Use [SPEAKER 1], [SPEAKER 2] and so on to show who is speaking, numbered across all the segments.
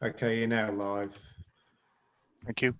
[SPEAKER 1] Okay, you're now live.
[SPEAKER 2] Thank you.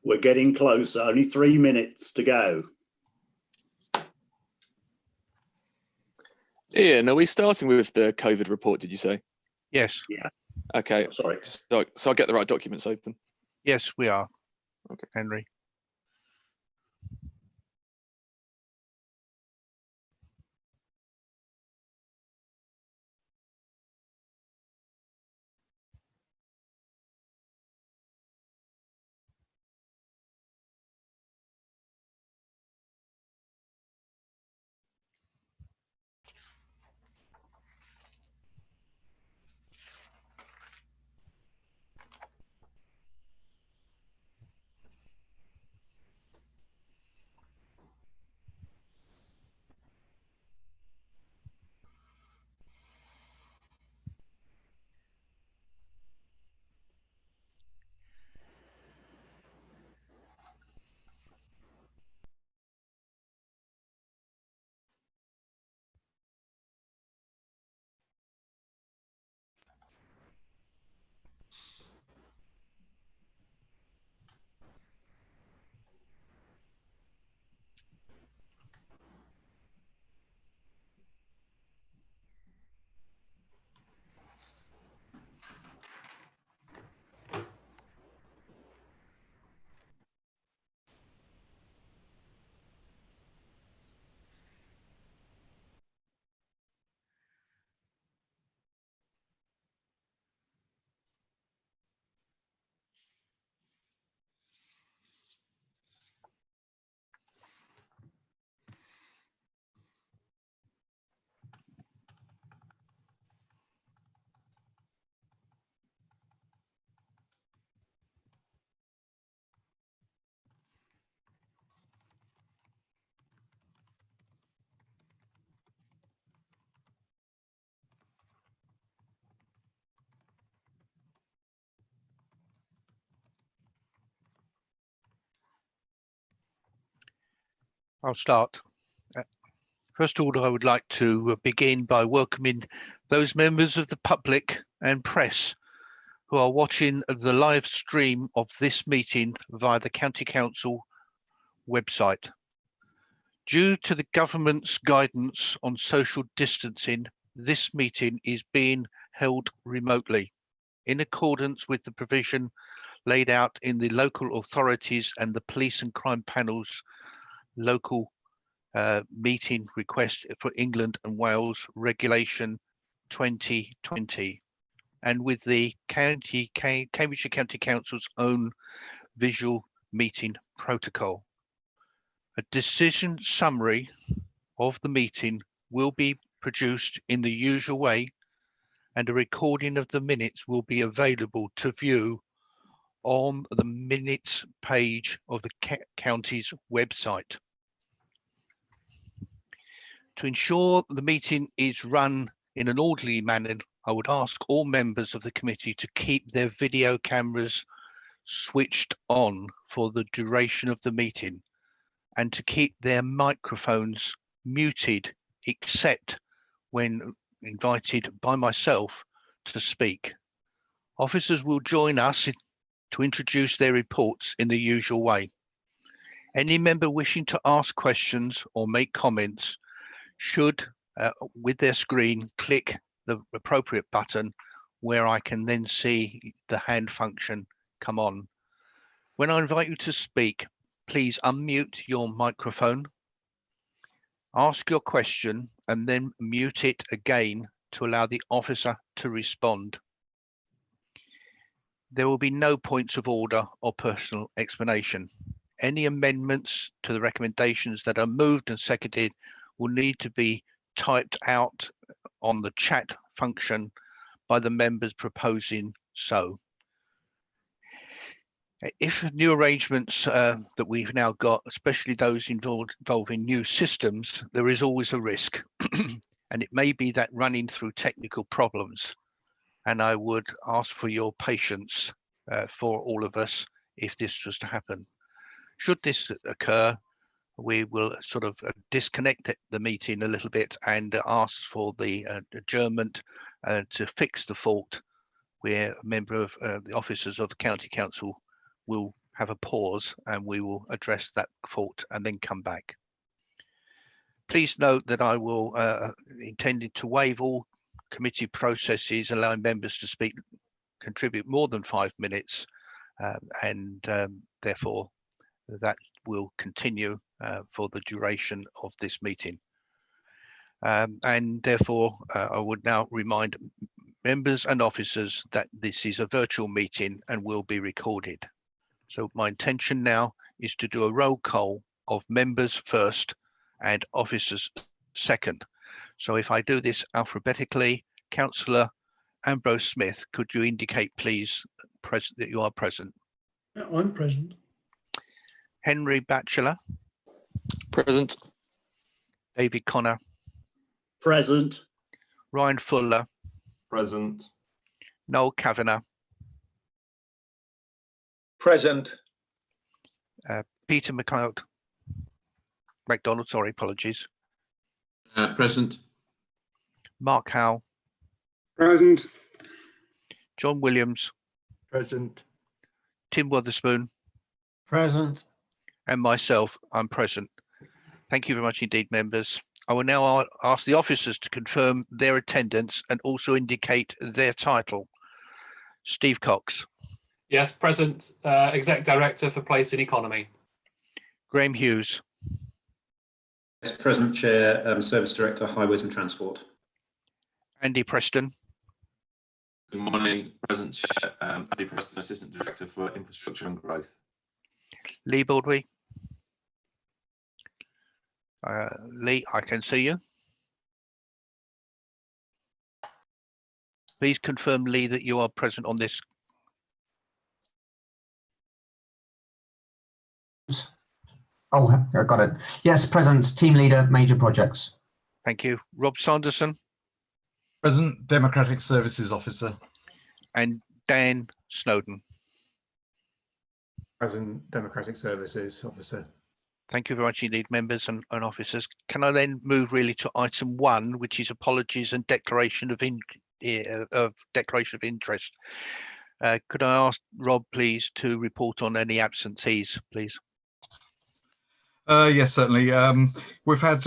[SPEAKER 3] We're getting close, only 3 minutes to go.
[SPEAKER 4] Ian, are we starting with the COVID report, did you say?
[SPEAKER 2] Yes.
[SPEAKER 3] Yeah.
[SPEAKER 4] Okay.
[SPEAKER 3] Oh, sorry.
[SPEAKER 4] So I get the right documents open.
[SPEAKER 2] Yes, we are.
[SPEAKER 4] Okay.
[SPEAKER 2] Henry. I'll start. First of all, I would like to begin by welcoming those members of the public and press who are watching the live stream of this meeting via the County Council website. Due to the government's guidance on social distancing, this meeting is being held remotely in accordance with the provision laid out in the local authorities and the police and crime panel's local meeting request for England and Wales Regulation 2020, and with the Cambridgeshire County Council's own visual meeting protocol. A decision summary of the meeting will be produced in the usual way, and a recording of the minutes will be available to view on the minutes page of the county's website. To ensure the meeting is run in an orderly manner, I would ask all members of the committee to keep their video cameras switched on for the duration of the meeting and to keep their microphones muted except when invited by myself to speak. Officers will join us to introduce their reports in the usual way. Any member wishing to ask questions or make comments should, with their screen, click the appropriate button where I can then see the hand function come on. When I invite you to speak, please unmute your microphone, ask your question, and then mute it again to allow the officer to respond. There will be no points of order or personal explanation. Any amendments to the recommendations that are moved and seconded will need to be typed out on the chat function by the members proposing so. If new arrangements that we've now got, especially those involving new systems, there is always a risk. And it may be that running through technical problems. And I would ask for your patience for all of us if this was to happen. Should this occur, we will sort of disconnect the meeting a little bit and ask for the adjournment to fix the fault, where a member of the officers of the County Council will have a pause and we will address that fault and then come back. Please note that I will intended to waive all committee processes allowing members to speak, contribute more than 5 minutes, and therefore that will continue for the duration of this meeting. And therefore, I would now remind members and officers that this is a virtual meeting and will be recorded. So my intention now is to do a roll call of members first and officers second. So if I do this alphabetically, Councillor Ambrose Smith, could you indicate please that you are present?
[SPEAKER 5] I'm present.
[SPEAKER 2] Henry Batchelor.
[SPEAKER 4] Present.
[SPEAKER 2] David Connor.
[SPEAKER 3] Present.
[SPEAKER 2] Ryan Fuller.
[SPEAKER 6] Present.
[SPEAKER 2] Noel Kavanagh.
[SPEAKER 6] Present.
[SPEAKER 2] Peter MacDonald, sorry, apologies.
[SPEAKER 7] Present.
[SPEAKER 2] Mark Howell.
[SPEAKER 5] Present.
[SPEAKER 2] John Williams.
[SPEAKER 6] Present.
[SPEAKER 2] Tim Witherspoon.
[SPEAKER 1] Present.
[SPEAKER 2] And myself, I'm present. Thank you very much indeed, members. I will now ask the officers to confirm their attendance and also indicate their title. Steve Cox.
[SPEAKER 8] Yes, present. Exec Director for Place and Economy.
[SPEAKER 2] Graham Hughes.
[SPEAKER 7] Yes, present, Chair, Service Director, Highways and Transport.
[SPEAKER 2] Andy Preston.
[SPEAKER 9] Good morning, Present Chair, Andy Preston, Assistant Director for Infrastructure and Growth.
[SPEAKER 2] Lee Baldwin. Lee, I can see you. Please confirm, Lee, that you are present on this.
[SPEAKER 10] Oh, I got it. Yes, present, Team Leader, Major Projects.
[SPEAKER 2] Thank you. Rob Sanderson.
[SPEAKER 6] Present, Democratic Services Officer.
[SPEAKER 2] And Dan Snowden.
[SPEAKER 1] Present, Democratic Services Officer.
[SPEAKER 2] Thank you very much indeed, members and officers. Can I then move really to item 1, which is apologies and declaration of interest. Could I ask Rob, please, to report on any absentees, please?
[SPEAKER 6] Yes, certainly. We've had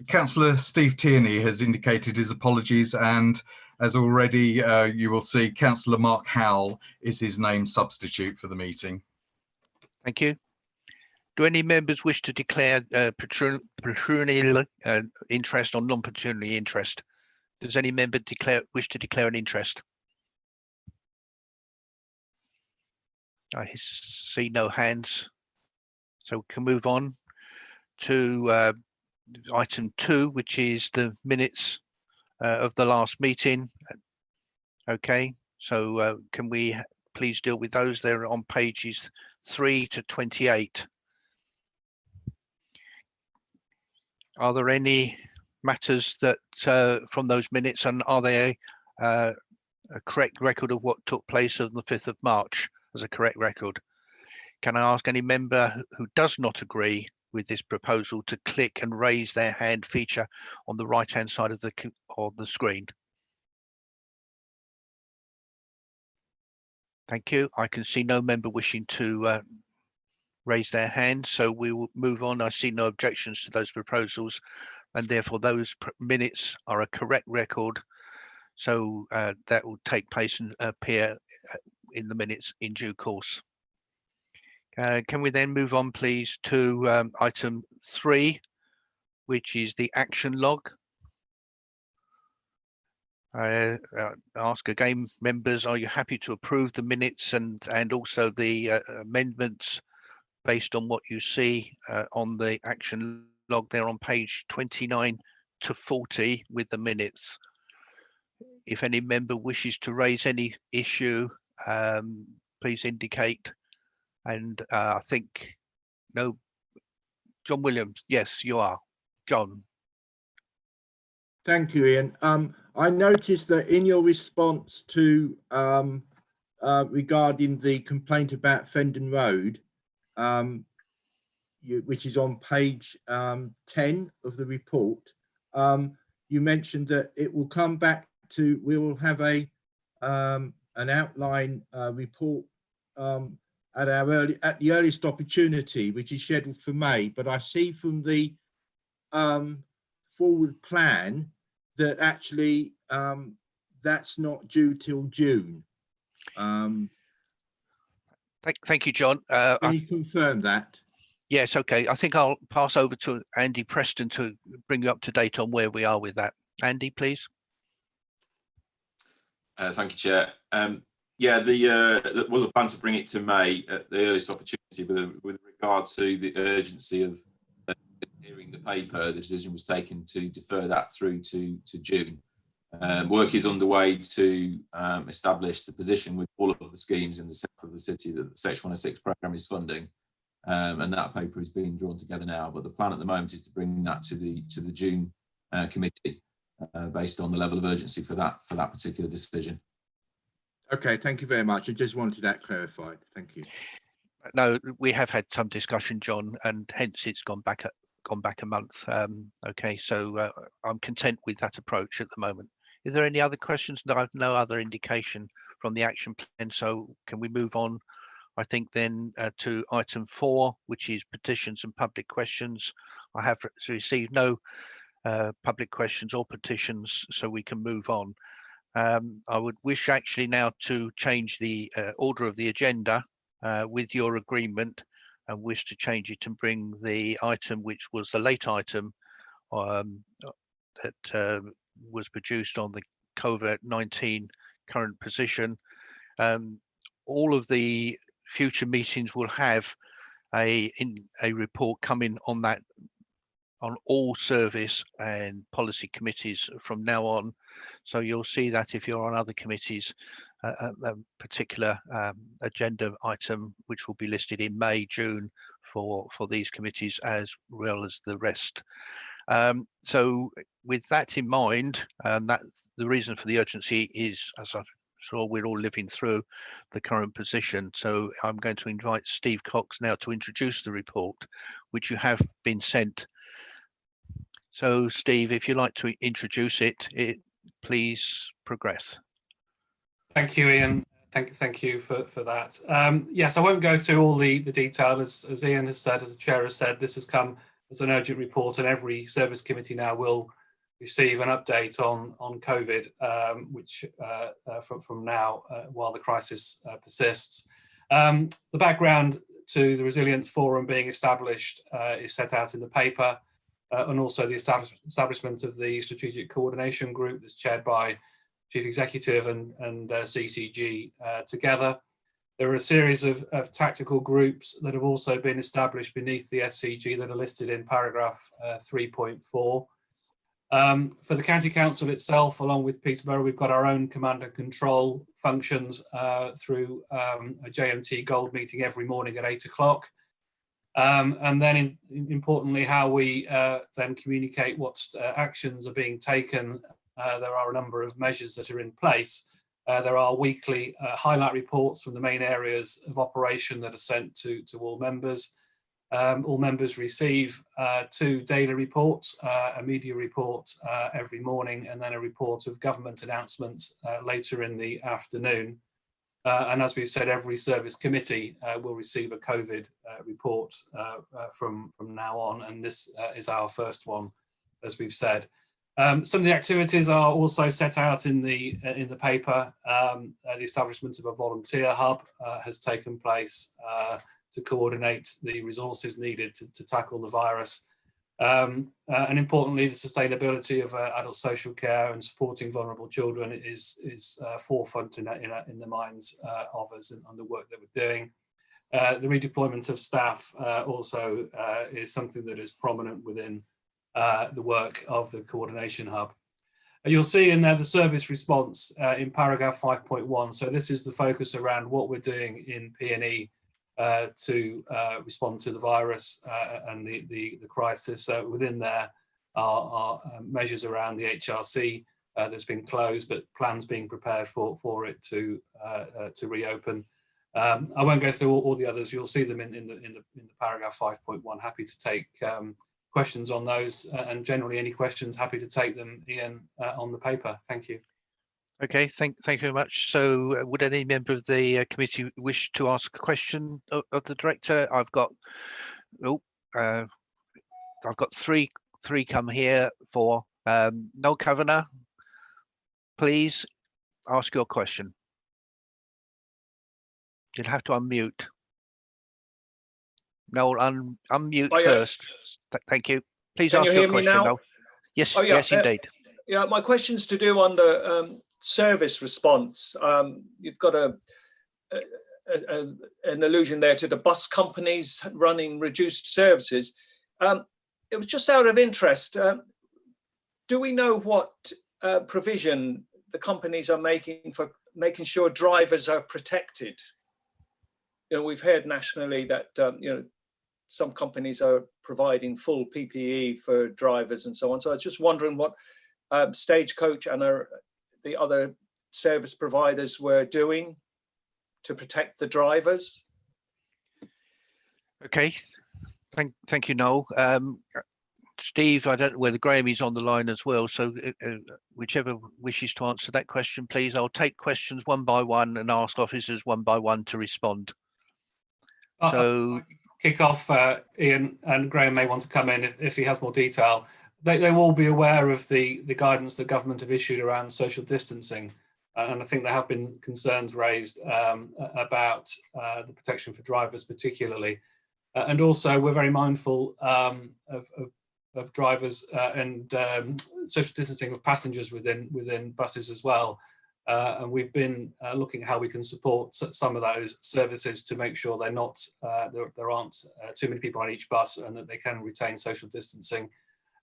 [SPEAKER 6] Councillor Steve Tierney has indicated his apologies, and as already you will see, Councillor Mark Howell is his name substitute for the meeting.
[SPEAKER 2] Thank you. Do any members wish to declare pecuniary interest or non-pecuniary interest? Does any member wish to declare an interest? I see no hands, so we can move on to item 2, which is the minutes of the last meeting. Okay, so can we please deal with those? They're on pages 3 to 28. Are there any matters that from those minutes, and are they a correct record of what took place on the 5th of March as a correct record? Can I ask any member who does not agree with this proposal to click and raise their hand feature on the right hand side of the screen? Thank you. I can see no member wishing to raise their hand, so we will move on. I see no objections to those proposals, and therefore those minutes are a correct record. So that will take place and appear in the minutes in due course. Can we then move on, please, to item 3, which is the action log? I ask again, members, are you happy to approve the minutes and also the amendments based on what you see on the action log there on page 29 to 40 with the minutes? If any member wishes to raise any issue, please indicate. And I think, no, John Williams, yes, you are. John.
[SPEAKER 11] Thank you, Ian. I noticed that in your response to regarding the complaint about Fendon Road, which is on page 10 of the report, you mentioned that it will come back to, we will have a an outline report at the earliest opportunity, which is scheduled for May. But I see from the forward plan that actually that's not due till June.
[SPEAKER 2] Thank you, John.
[SPEAKER 11] Can you confirm that?
[SPEAKER 2] Yes, okay. I think I'll pass over to Andy Preston to bring you up to date on where we are with that. Andy, please.
[SPEAKER 9] Thank you, Chair. Yeah, there was a plan to bring it to May at the earliest opportunity, with regard to the urgency of hearing the paper, the decision was taken to defer that through to June. Work is underway to establish the position with all of the schemes in the south of the city that the Section 106 programme is funding, and that paper is being drawn together now. But the plan at the moment is to bring that to the June committee, based on the level of urgency for that particular decision.
[SPEAKER 11] Okay, thank you very much. I just wanted that clarified. Thank you.
[SPEAKER 2] No, we have had some discussion, John, and hence it's gone back a month. Okay, so I'm content with that approach at the moment. Is there any other questions? No, I've no other indication from the action plan. So can we move on? I think then to item 4, which is petitions and public questions. I have received no public questions or petitions, so we can move on. I would wish actually now to change the order of the agenda with your agreement, and wish to change it and bring the item, which was the late item that was produced on the COVID-19 current position. All of the future meetings will have a report coming on that, on all service and policy committees from now on. So you'll see that if you're on other committees, a particular agenda item which will be listed in May, June for these committees as well as the rest. So with that in mind, that the reason for the urgency is, as I'm sure we're all living through the current position. So I'm going to invite Steve Cox now to introduce the report, which you have been sent. So Steve, if you'd like to introduce it, please progress.
[SPEAKER 8] Thank you, Ian. Thank you for that. Yes, I won't go through all the detail. As Ian has said, as the chair has said, this has come as an urgent report, and every service committee now will receive an update on COVID, which from now while the crisis persists. The background to the Resilience Forum being established is set out in the paper, and also the establishment of the Strategic Coordination Group that's chaired by Chief Executive and CCG together. There are a series of tactical groups that have also been established beneath the SCG that are listed in paragraph 3.4. For the County Council itself, along with Peterborough, we've got our own command and control functions through a JMT Gold meeting every morning at 8 o'clock. And then importantly, how we then communicate what actions are being taken. There are a number of measures that are in place. There are weekly highlight reports from the main areas of operation that are sent to all members. All members receive 2 daily reports, a media report every morning, and then a report of government announcements later in the afternoon. And as we've said, every service committee will receive a COVID report from now on, and this is our first one, as we've said. Some of the activities are also set out in the paper. The establishment of a volunteer hub has taken place to coordinate the resources needed to tackle the virus. And importantly, the sustainability of adult social care and supporting vulnerable children is forefront in the minds of us and the work that we're doing. The redeployment of staff also is something that is prominent within the work of the coordination hub. You'll see in there the service response in paragraph 5.1. So this is the focus around what we're doing in P&E to respond to the virus and the crisis. Within there are measures around the HRC that's been closed, but plans being prepared for it to reopen. I won't go through all the others. You'll see them in the paragraph 5.1. Happy to take questions on those, and generally any questions, happy to take them, Ian, on the paper. Thank you.
[SPEAKER 2] Okay, thank you very much. So would any member of the committee wish to ask a question of the director? I've got three come here for Noel Kavanagh. Please ask your question. You'll have to unmute. Noel, unmute first. Thank you. Please ask your question, Noel. Yes, yes, indeed.
[SPEAKER 12] Yeah, my question's to do on the service response. You've got an allusion there to the bus companies running reduced services. It was just out of interest. Do we know what provision the companies are making for making sure drivers are protected? You know, we've heard nationally that some companies are providing full PPE for drivers and so on. So I was just wondering what Stagecoach and the other service providers were doing to protect the drivers.
[SPEAKER 2] Okay, thank you, Noel. Steve, I don't know whether Graham is on the line as well, so whichever wishes to answer that question, please. I'll take questions one by one and ask officers one by one to respond. So
[SPEAKER 8] kick off, Ian, and Graham may want to come in if he has more detail. They will be aware of the guidance that government have issued around social distancing, and I think there have been concerns raised about the protection for drivers particularly, and also we're very mindful of drivers and social distancing of passengers within buses as well. And we've been looking at how we can support some of those services to make sure they're not there aren't too many people on each bus, and that they can retain social distancing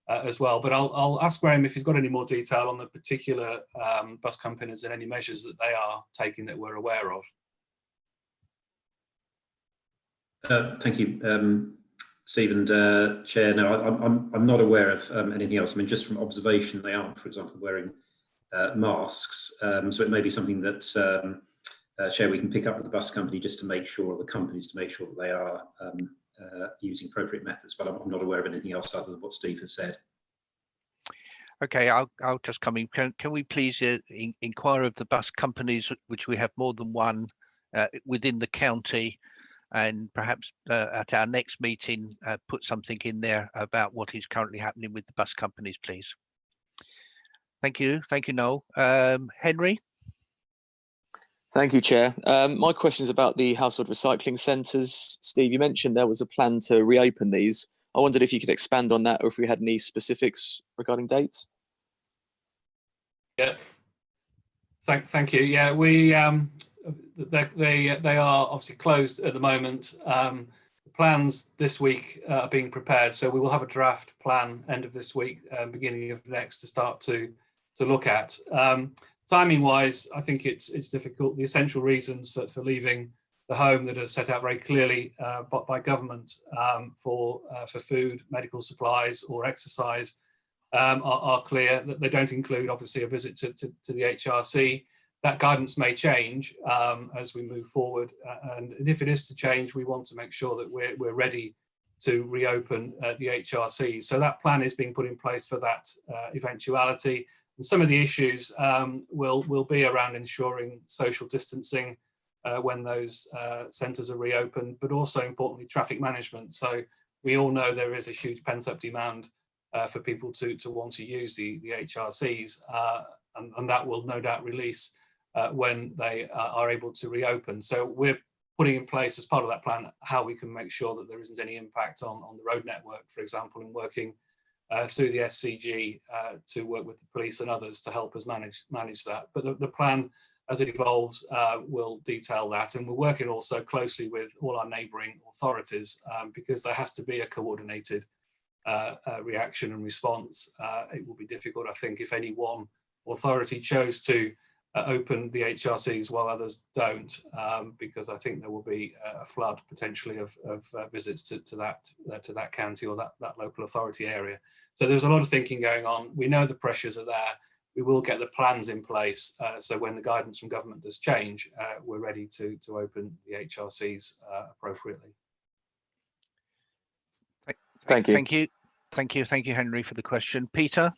[SPEAKER 8] as well. But I'll ask Graham if he's got any more detail on the particular bus companies and any measures that they are taking that we're aware of.
[SPEAKER 7] Thank you, Steve and Chair. No, I'm not aware of anything else. I mean, just from observation, they aren't, for example, wearing masks. So it may be something that, Chair, we can pick up with the bus company just to make sure, or the companies to make sure that they are using appropriate methods. But I'm not aware of anything else other than what Steve has said.
[SPEAKER 2] Okay, I'll just come in. Can we please inquire of the bus companies, which we have more than one within the county, and perhaps at our next meeting put something in there about what is currently happening with the bus companies, please. Thank you, Noel. Henry.
[SPEAKER 4] Thank you, Chair. My question is about the household recycling centres. Steve, you mentioned there was a plan to reopen these. I wondered if you could expand on that, or if we had any specifics regarding dates.
[SPEAKER 8] Yeah. Thank you. Yeah, we they are obviously closed at the moment. The plans this week are being prepared, so we will have a draft plan end of this week, beginning of next, to start to look at. Timing wise, I think it's difficult. The essential reasons for leaving the home that are set out very clearly by government for food, medical supplies or exercise are clear. That they don't include obviously a visit to the HRC. That guidance may change as we move forward, and if it is to change, we want to make sure that we're ready to reopen the HRC. So that plan is being put in place for that eventuality. And some of the issues will be around ensuring social distancing when those centres are reopened, but also importantly traffic management. So we all know there is a huge pent-up demand for people to want to use the HRCs, and that will no doubt release when they are able to reopen. So we're putting in place as part of that plan how we can make sure that there isn't any impact on the road network, for example, and working through the SCG to work with the police and others to help us manage that. But the plan, as it evolves, will detail that, and we're working also closely with all our neighbouring authorities because there has to be a coordinated reaction and response. It will be difficult, I think, if any one authority chose to open the HRCs while others don't, because I think there will be a flood potentially of visits to that county or that local authority area. So there's a lot of thinking going on. We know the pressures are there. We will get the plans in place, so when the guidance from government does change, we're ready to open the HRCs appropriately.
[SPEAKER 4] Thank you.
[SPEAKER 2] Thank you, Henry, for the question. Peter.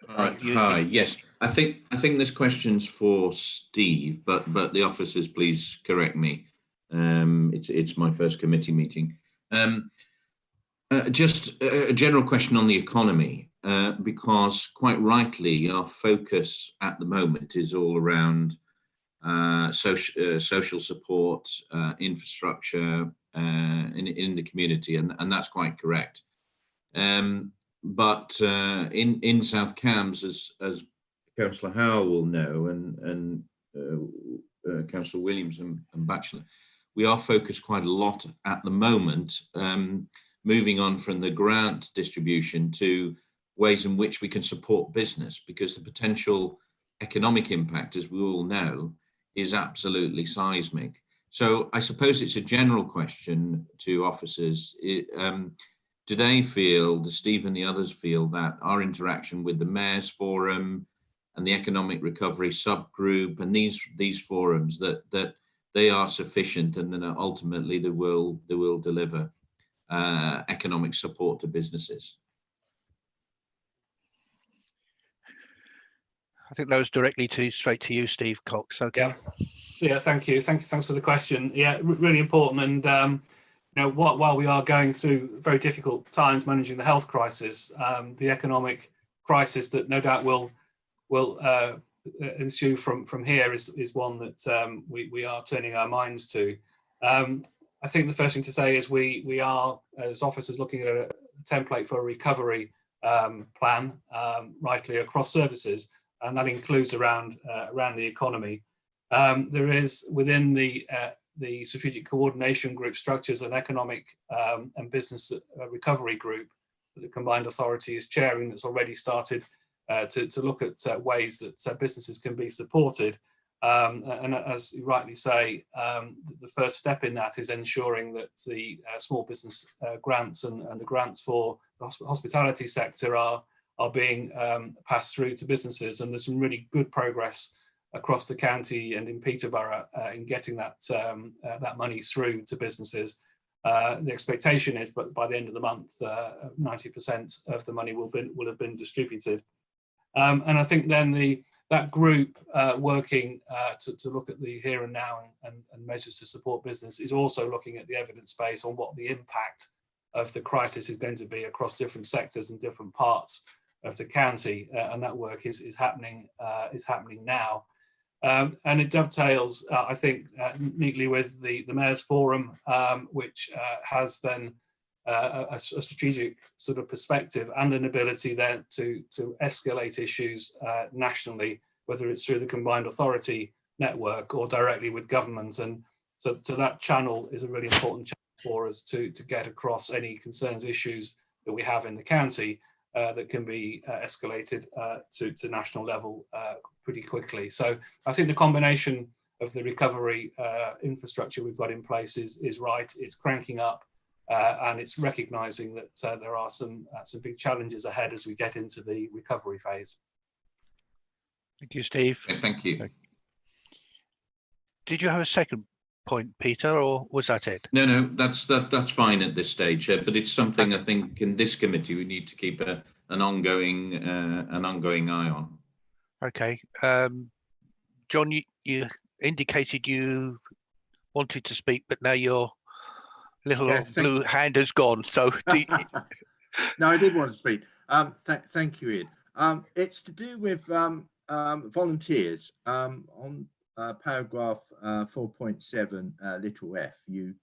[SPEAKER 13] Hi. Yes, I think this question's for Steve, but the officers, please correct me. It's my first committee meeting. Just a general question on the economy, because quite rightly our focus at the moment is all around social support, infrastructure in the community, and that's quite correct. But in South Cambs, as Councillor Howell will know, and Councillor Williams and Batchelor, we are focused quite a lot at the moment, moving on from the grant distribution to ways in which we can support business, because the potential economic impact, as we all know, is absolutely seismic. So I suppose it's a general question to officers. Do they feel, does Steve and the others feel that our interaction with the Mayor's Forum and the Economic Recovery Subgroup and these forums, that they are sufficient, and then ultimately they will deliver economic support to businesses?
[SPEAKER 2] I think that was directly straight to you, Steve Cox. Okay.
[SPEAKER 8] Yeah. Thank you. Thanks for the question. Yeah, really important. And you know, while we are going through very difficult times managing the health crisis, the economic crisis that no doubt will ensue from here is one that we are turning our minds to. I think the first thing to say is we are, as officers, looking at a template for a recovery plan, rightly across services, and that includes around the economy. There is within the strategic coordination group structures an economic and business recovery group that the combined authority is chairing, that's already started to look at ways that businesses can be supported. And as you rightly say, the first step in that is ensuring that the small business grants and the grants for the hospitality sector are being passed through to businesses, and there's some really good progress across the county and in Peterborough in getting that money through to businesses. The expectation is, but by the end of the month, 90% of the money will have been distributed. And I think then that group working to look at the here and now and measures to support business is also looking at the evidence base on what the impact of the crisis is going to be across different sectors and different parts of the county, and that work is happening now. And it dovetails, I think, neatly with the Mayor's Forum, which has then a strategic sort of perspective and an ability then to escalate issues nationally, whether it's through the combined authority network or directly with government. And so that channel is a really important channel for us to get across any concerns, issues that we have in the county that can be escalated to national level pretty quickly. So I think the combination of the recovery infrastructure we've got in place is right. It's cranking up. And it's recognising that there are some big challenges ahead as we get into the recovery phase.
[SPEAKER 2] Thank you, Steve.
[SPEAKER 13] Thank you.
[SPEAKER 2] Did you have a second point, Peter, or was that it?
[SPEAKER 13] No, that's fine at this stage. But it's something I think in this committee we need to keep an ongoing eye on.
[SPEAKER 2] Okay, John, you indicated you wanted to speak, but now your little blue hand has gone. So
[SPEAKER 11] no, I did want to speak. Thank you, Ian. It's to do with volunteers. On paragraph 4.7, little f, you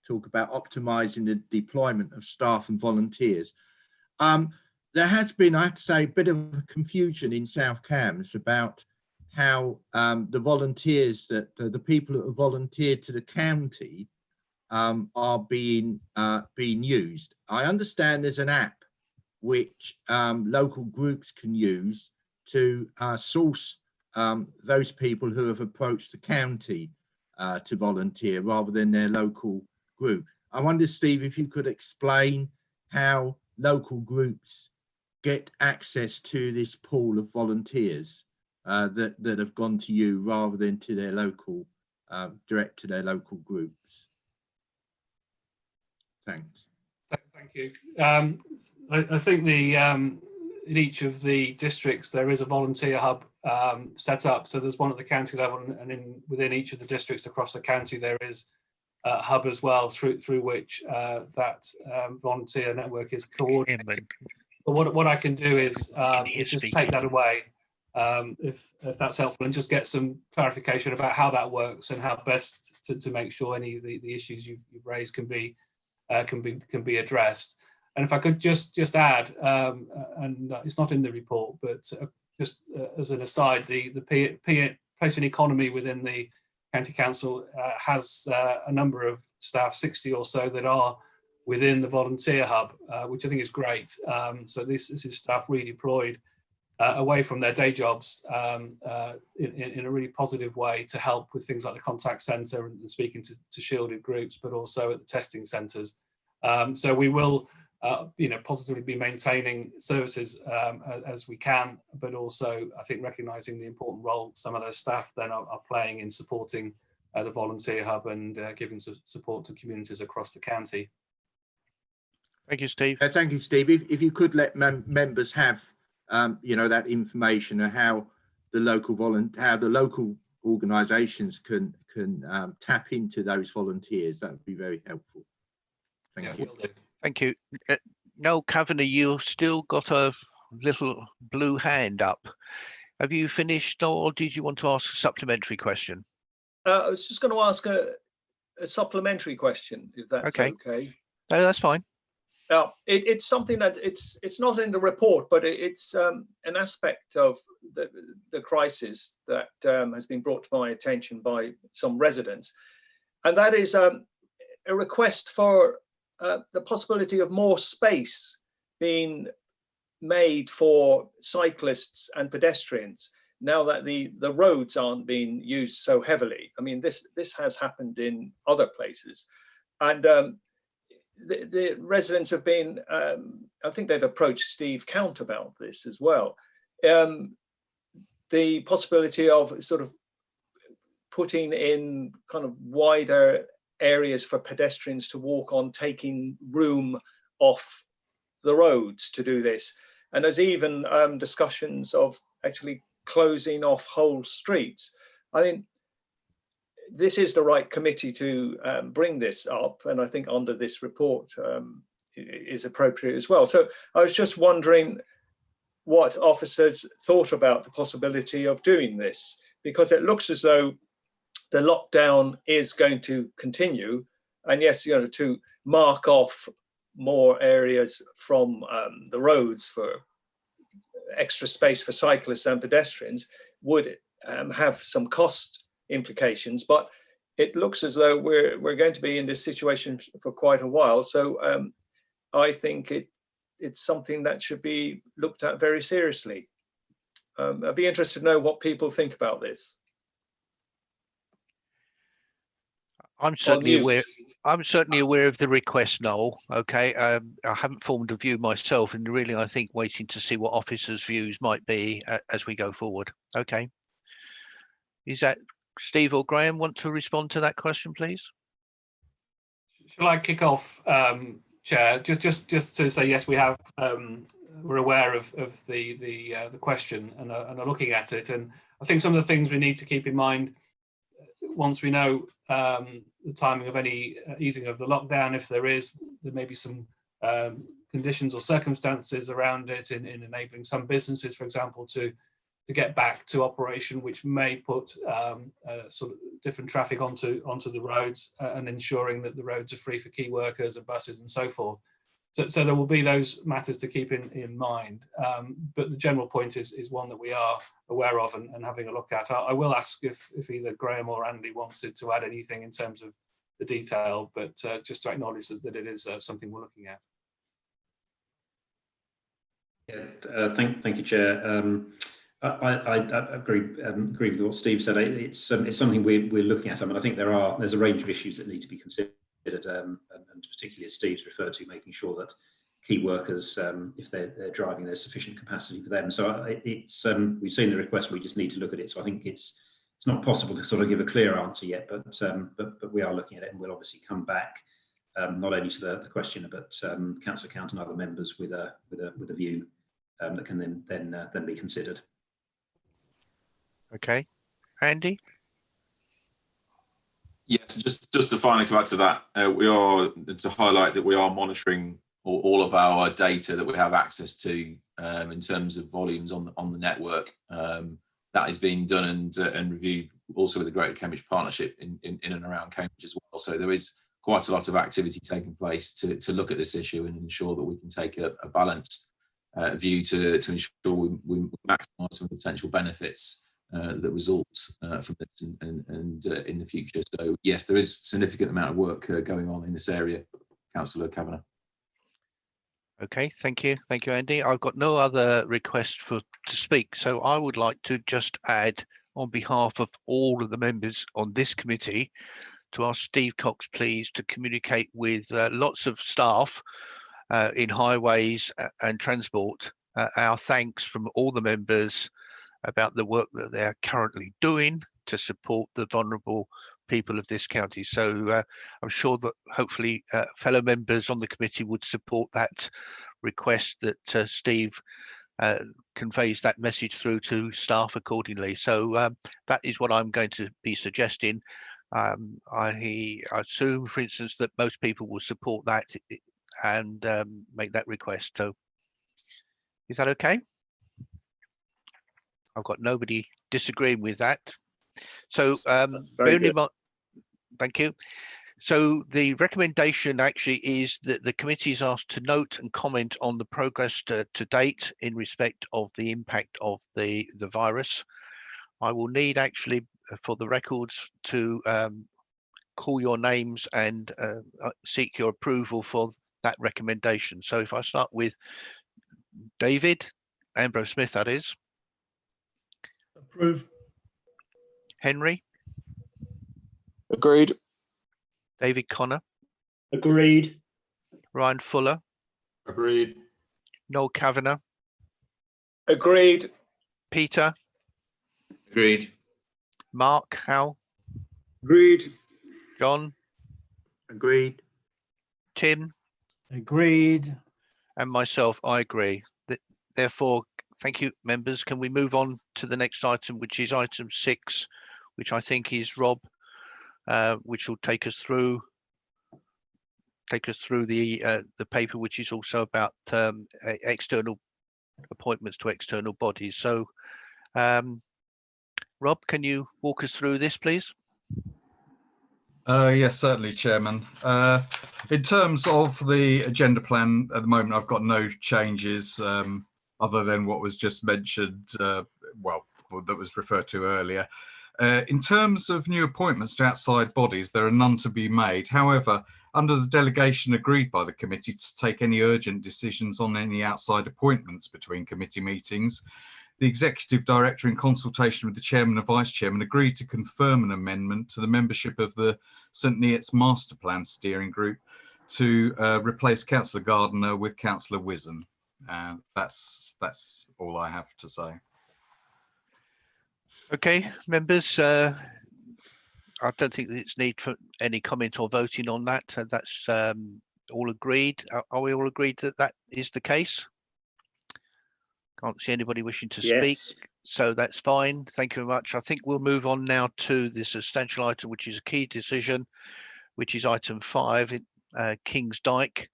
[SPEAKER 11] talk about optimising the deployment of staff and volunteers. There has been, I have to say, a bit of confusion in South Cambs about how the volunteers, that the people that have volunteered to the county are being used. I understand there's an app which local groups can use to source those people who have approached the county to volunteer rather than their local group. I wonder, Steve, if you could explain how local groups get access to this pool of volunteers that have gone to you rather than to their local, direct to their local groups. Thanks.
[SPEAKER 8] Thank you. I think in each of the districts there is a volunteer hub set up. So there's one at the county level, and within each of the districts across the county there is a hub as well through which that volunteer network is coordinated. But what I can do is just take that away, if that's helpful, and just get some clarification about how that works and how best to make sure any of the issues you've raised can be addressed. And if I could just add, and it's not in the report, but just as an aside, the place and economy within the county council has a number of staff, 60 or so, that are within the volunteer hub, which I think is great. So this is staff redeployed away from their day jobs in a really positive way to help with things like the contact centre and speaking to shielded groups, but also at the testing centres. So we will positively be maintaining services as we can, but also I think recognising the important role some of those staff then are playing in supporting the volunteer hub and giving support to communities across the county.
[SPEAKER 2] Thank you, Steve.
[SPEAKER 11] Thank you, Steve. If you could let members have that information of how the local organisations can tap into those volunteers, that would be very helpful. Thank you.
[SPEAKER 2] Thank you. Noel Kavanagh, you've still got a little blue hand up. Have you finished, or did you want to ask a supplementary question?
[SPEAKER 12] I was just going to ask a supplementary question, if that's okay.
[SPEAKER 2] No, that's fine.
[SPEAKER 12] It's something that it's not in the report, but it's an aspect of the crisis that has been brought to my attention by some residents, and that is a request for the possibility of more space being made for cyclists and pedestrians now that the roads aren't being used so heavily. I mean, this has happened in other places, and the residents have been, I think they've approached Steve Count about this as well. The possibility of sort of putting in kind of wider areas for pedestrians to walk on, taking room off the roads to do this. And there's even discussions of actually closing off whole streets. I mean, this is the right committee to bring this up, and I think under this report is appropriate as well. So I was just wondering what officers thought about the possibility of doing this, because it looks as though the lockdown is going to continue, and yes, you know, to mark off more areas from the roads for extra space for cyclists and pedestrians would have some cost implications, but it looks as though we're going to be in this situation for quite a while. So I think it's something that should be looked at very seriously. I'd be interested to know what people think about this.
[SPEAKER 2] I'm certainly aware. I'm certainly aware of the request, Noel. Okay, I haven't formed a view myself, and really, I think waiting to see what officers' views might be as we go forward. Okay, is that Steve or Graham want to respond to that question, please?
[SPEAKER 8] Shall I kick off, Chair? Just to say yes, we have. We're aware of the question and are looking at it, and I think some of the things we need to keep in mind once we know the timing of any easing of the lockdown, if there may be some conditions or circumstances around it in enabling some businesses, for example, to get back to operation, which may put sort of different traffic onto the roads and ensuring that the roads are free for key workers and buses and so forth. So there will be those matters to keep in mind. But the general point is one that we are aware of and having a look at. I will ask if either Graham or Andy wanted to add anything in terms of the detail, but just to acknowledge that it is something we're looking at.
[SPEAKER 7] Yeah, thank you, Chair. I agree with what Steve said. It's something we're looking at. I mean, I think there's a range of issues that need to be considered, and particularly as Steve's referred to, making sure that key workers, if they're driving, there's sufficient capacity for them. So we've seen the request. We just need to look at it. So I think it's not possible to sort of give a clear answer yet, but we are looking at it, and we'll obviously come back not only to the questioner, but Councillor Count and other members with a view that can then be considered.
[SPEAKER 2] Okay, Andy.
[SPEAKER 9] Yes, just to finally to add to that, we are to highlight that we are monitoring all of our data that we have access to in terms of volumes on the network. That is being done and reviewed also with the Greater Cambridge Partnership in and around Cambridge as well. So there is quite a lot of activity taking place to look at this issue and ensure that we can take a balanced view to ensure we maximise some potential benefits that result from this and in the future. So yes, there is a significant amount of work going on in this area, Councillor Kavanagh.
[SPEAKER 2] Okay, thank you, Andy. I've got no other request to speak, so I would like to just add, on behalf of all of the members on this committee, to ask Steve Cox, please, to communicate with lots of staff in highways and transport our thanks from all the members about the work that they're currently doing to support the vulnerable people of this county. So I'm sure that hopefully fellow members on the committee would support that request, that Steve conveys that message through to staff accordingly. So that is what I'm going to be suggesting. I assume, for instance, that most people will support that and make that request. So is that okay? I've got nobody disagreeing with that. So thank you. So the recommendation actually is that the committee is asked to note and comment on the progress to date in respect of the impact of the virus. I will need actually for the records to call your names and seek your approval for that recommendation. So if I start with David Ambrose Smith, that is.
[SPEAKER 5] Approve.
[SPEAKER 2] Henry.
[SPEAKER 4] Agreed.
[SPEAKER 2] David Connor.
[SPEAKER 3] Agreed.
[SPEAKER 2] Ryan Fuller.
[SPEAKER 13] Agreed.
[SPEAKER 2] Noel Kavanagh.
[SPEAKER 12] Agreed.
[SPEAKER 2] Peter.
[SPEAKER 13] Agreed.
[SPEAKER 2] Mark Howell.
[SPEAKER 5] Agreed.
[SPEAKER 2] John.
[SPEAKER 11] Agreed.
[SPEAKER 2] Tim?
[SPEAKER 1] Agreed.
[SPEAKER 2] And myself, I agree. Therefore, thank you, members. Can we move on to the next item, which is item 6, which I think is Rob, which will take us through the paper, which is also about external appointments to external bodies. So, Rob, can you walk us through this, please?
[SPEAKER 6] Yes, certainly, Chairman. In terms of the agenda plan, at the moment, I've got no changes other than what was just mentioned, well, that was referred to earlier. In terms of new appointments to outside bodies, there are none to be made. However, under the delegation agreed by the committee to take any urgent decisions on any outside appointments between committee meetings, the Executive Director, in consultation with the Chairman and Vice Chairman, agreed to confirm an amendment to the membership of the St Neots Master Plan Steering Group to replace Councillor Gardiner with Councillor Wizen. That's all I have to say.
[SPEAKER 2] Okay, members, I don't think there's need for any comment or voting on that. That's all agreed. Are we all agreed that that is the case? Can't see anybody wishing to speak, so that's fine. Thank you very much. I think we'll move on now to the substantial item, which is a key decision, which is item 5, King's Dyke.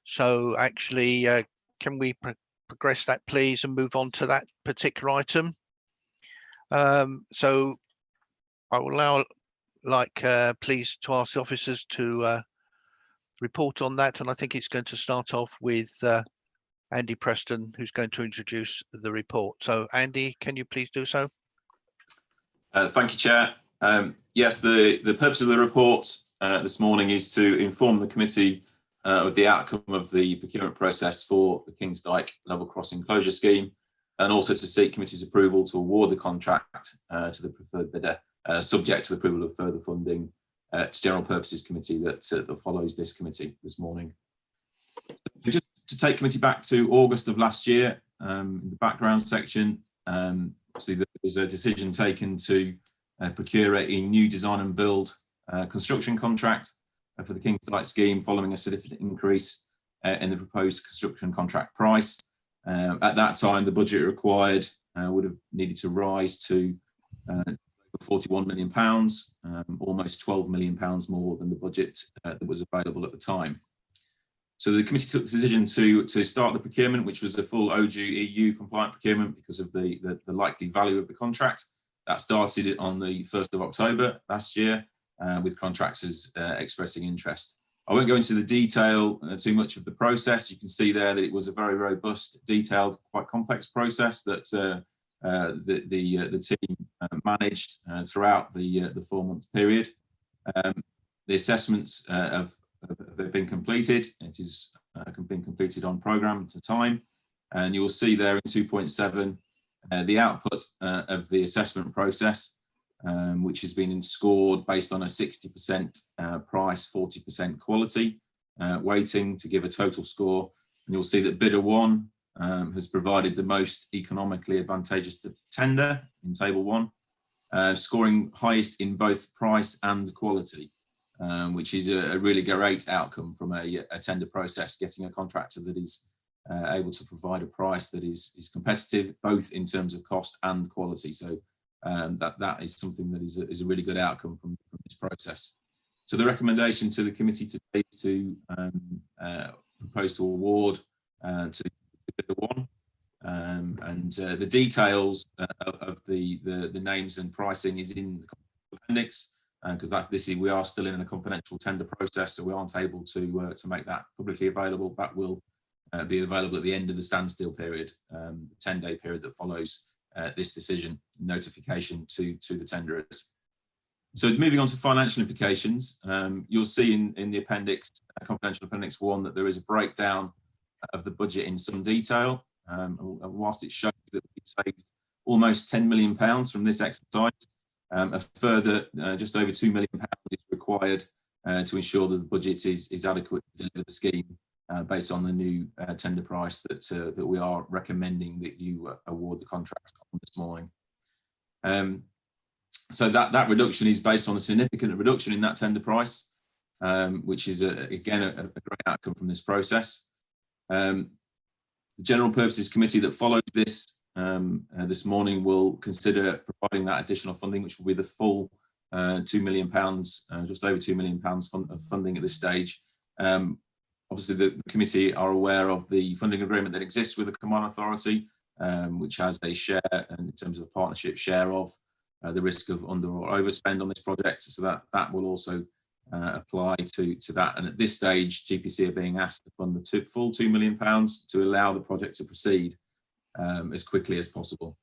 [SPEAKER 2] So actually, can we progress that, please, and move on to that particular item? So I will now please to ask the officers to report on that, and I think it's going to start off with Andy Preston, who's going to introduce the report. So Andy, can you please do so?
[SPEAKER 9] Thank you, Chair. Yes, the purpose of the report this morning is to inform the committee of the outcome of the procurement process for the King's Dyke level crossing closure scheme, and also to seek committee's approval to award the contract to the preferred bidder, subject to the approval of further funding to General Purposes Committee that follows this committee this morning. Just to take committee back to August of last year, in the background section, obviously there was a decision taken to procure a new design and build construction contract for the King's Dyke scheme, following a significant increase in the proposed construction contract price. At that time, the budget required would have needed to rise to £41 million, almost £12 million more than the budget that was available at the time. So the committee took the decision to start the procurement, which was a full OJEU EU compliant procurement because of the likely value of the contract. That started on the 1st of October last year, with contractors expressing interest. I won't go into the detail too much of the process. You can see there that it was a very robust, detailed, quite complex process that the team managed throughout the 4-month period. The assessments have been completed. It is been completed on programme to time, and you will see there in 2.7 the output of the assessment process, which has been scored based on a 60% price, 40% quality weighting to give a total score. And you'll see that bidder 1 has provided the most economically advantageous tender in table 1, scoring highest in both price and quality, which is a really great outcome from a tender process, getting a contractor that is able to provide a price that is competitive, both in terms of cost and quality. So that is something that is a really good outcome from this process. So the recommendation to the committee today is to propose to award to bidder 1, and the details of the names and pricing is in the appendix, because we are still in a confidential tender process, so we aren't able to make that publicly available. That will be available at the end of the standstill period, the 10-day period that follows this decision, notification to the tenderers. So moving on to financial implications, you'll see in the appendix, confidential appendix 1, that there is a breakdown of the budget in some detail. Whilst it shows that we've saved almost £10 million from this exercise, a further just over £2 million is required to ensure that the budget is adequate to deliver the scheme based on the new tender price that we are recommending that you award the contract on this morning. So that reduction is based on a significant reduction in that tender price. which is again a great outcome from this process. The General Purposes Committee that follows this this morning will consider providing that additional funding, which will be the full £2 million, just over £2 million of funding at this stage. Obviously, the committee are aware of the funding agreement that exists with the Command Authority, which has a share in terms of a partnership share of the risk of under or overspend on this project. So that will also apply to that. And at this stage, GPC are being asked to fund the full £2 million to allow the project to proceed as quickly as possible.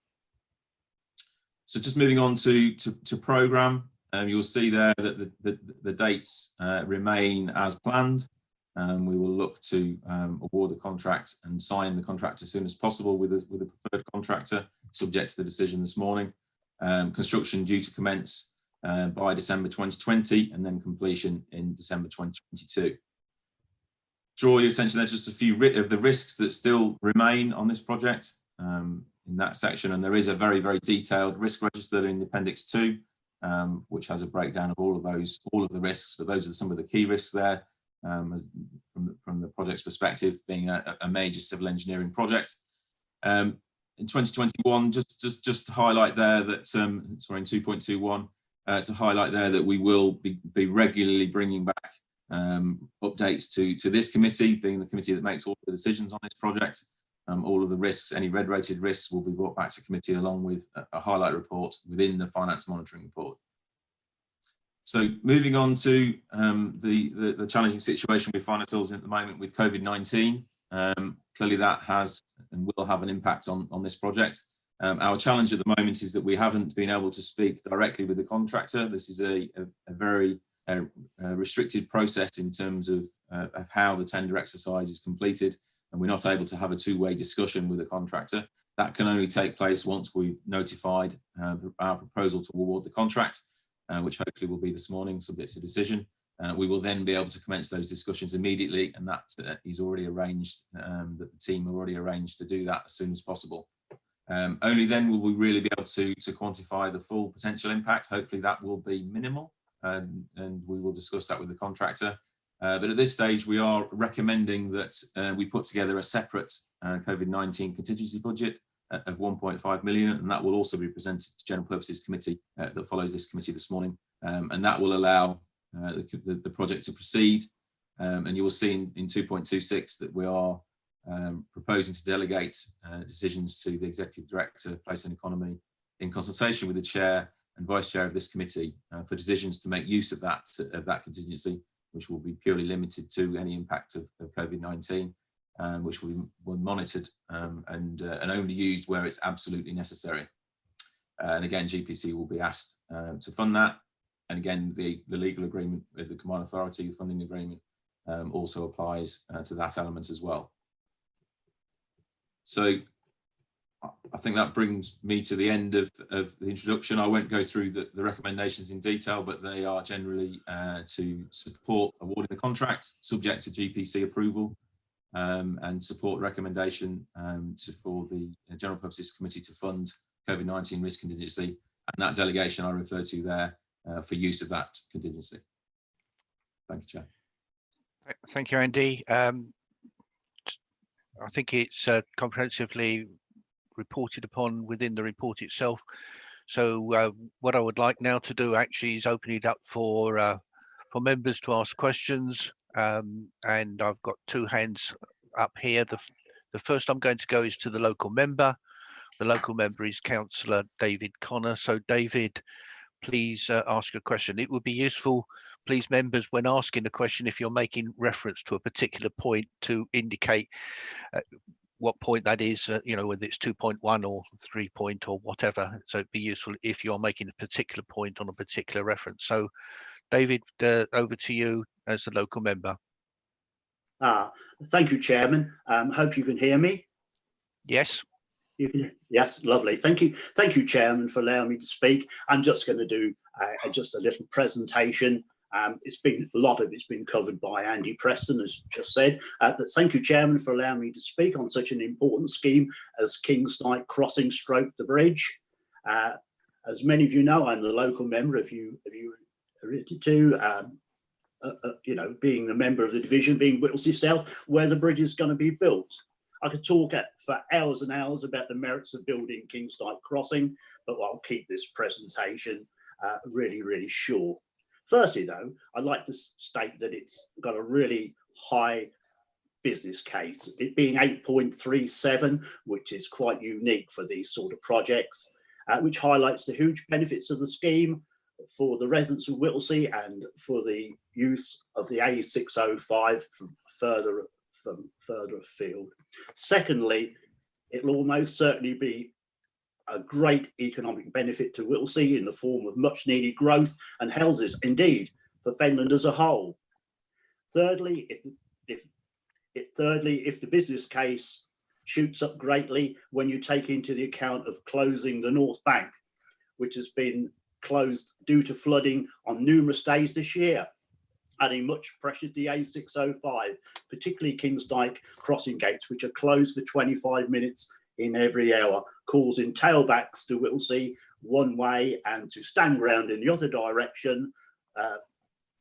[SPEAKER 9] So just moving on to programme, you'll see there that the dates remain as planned. We will look to award the contract and sign the contract as soon as possible with a preferred contractor, subject to the decision this morning. Construction due to commence by December 2020 and then completion in December 2022. Draw your attention there just a few of the risks that still remain on this project in that section, and there is a very, very detailed risk register in Appendix 2, which has a breakdown of all of the risks, but those are some of the key risks there. From the project's perspective, being a major civil engineering project. In 2021, just to highlight there that, sorry, in 2.21, to highlight there that we will be regularly bringing back updates to this committee, being the committee that makes all the decisions on this project. All of the risks, any red rated risks, will be brought back to committee along with a highlight report within the finance monitoring report. So moving on to the challenging situation we find ourselves in at the moment with COVID-19, clearly that has and will have an impact on this project. Our challenge at the moment is that we haven't been able to speak directly with the contractor. This is a very restricted process in terms of how the tender exercise is completed, and we're not able to have a two-way discussion with the contractor. That can only take place once we've notified our proposal to award the contract. Which hopefully will be this morning, subject to decision. We will then be able to commence those discussions immediately, and that is already arranged, that the team have already arranged to do that as soon as possible. Only then will we really be able to quantify the full potential impact. Hopefully that will be minimal, and we will discuss that with the contractor. But at this stage, we are recommending that we put together a separate COVID-19 contingency budget of 1.5 million, and that will also be presented to General Purposes Committee that follows this committee this morning, and that will allow the project to proceed. And you will see in 2.26 that we are proposing to delegate decisions to the Executive Director, Place and Economy, in consultation with the Chair and Vice Chair of this committee for decisions to make use of that contingency, which will be purely limited to any impact of COVID-19. Which will be monitored and only used where it's absolutely necessary. And again, GPC will be asked to fund that. And again, the legal agreement with the Command Authority, the funding agreement, also applies to that element as well. So I think that brings me to the end of the introduction. I won't go through the recommendations in detail, but they are generally to support awarding the contract, subject to GPC approval, and support recommendation for the General Purposes Committee to fund COVID-19 risk contingency, and that delegation I refer to there for use of that contingency. Thank you, Chair.
[SPEAKER 2] Thank you, Andy. I think it's comprehensively reported upon within the report itself. So what I would like now to do actually is open it up for members to ask questions. And I've got two hands up here. The first I'm going to go is to the local member. The local member is Councillor David Connor. So David, please ask a question. It would be useful, please, members, when asking a question, if you're making reference to a particular point, to indicate what point that is, whether it's 2.1 or 3 point or whatever. So it'd be useful if you're making a particular point on a particular reference. So David, over to you as the local member.
[SPEAKER 3] Thank you, Chairman. Hope you can hear me.
[SPEAKER 2] Yes.
[SPEAKER 3] Yes, lovely. Thank you, Chairman, for allowing me to speak. I'm just going to do just a little presentation. A lot of it's been covered by Andy Preston, as just said. But thank you, Chairman, for allowing me to speak on such an important scheme as Kingsdyke Crossing / the bridge. As many of you know, I'm the local member, if you alluded to. you know, being a member of the division, being Whittlesey South, where the bridge is going to be built. I could talk for hours and hours about the merits of building Kingsdyke Crossing, but I'll keep this presentation really, really short. Firstly, though, I'd like to state that it's got a really high business case, it being 8.37, which is quite unique for these sort of projects, which highlights the huge benefits of the scheme for the residents of Whittlesey and for the use of the A605 further afield. Secondly, it will almost certainly be a great economic benefit to Whittlesey in the form of much needed growth and houses, indeed, for Fenland as a whole. Thirdly, if the business case shoots up greatly when you take into the account of closing the North Bank, which has been closed due to flooding on numerous days this year, adding much pressure to the A605, particularly Kingsdyke crossing gates, which are closed for 25 minutes in every hour, causing tailbacks to Whittlesey one way and to stand ground in the other direction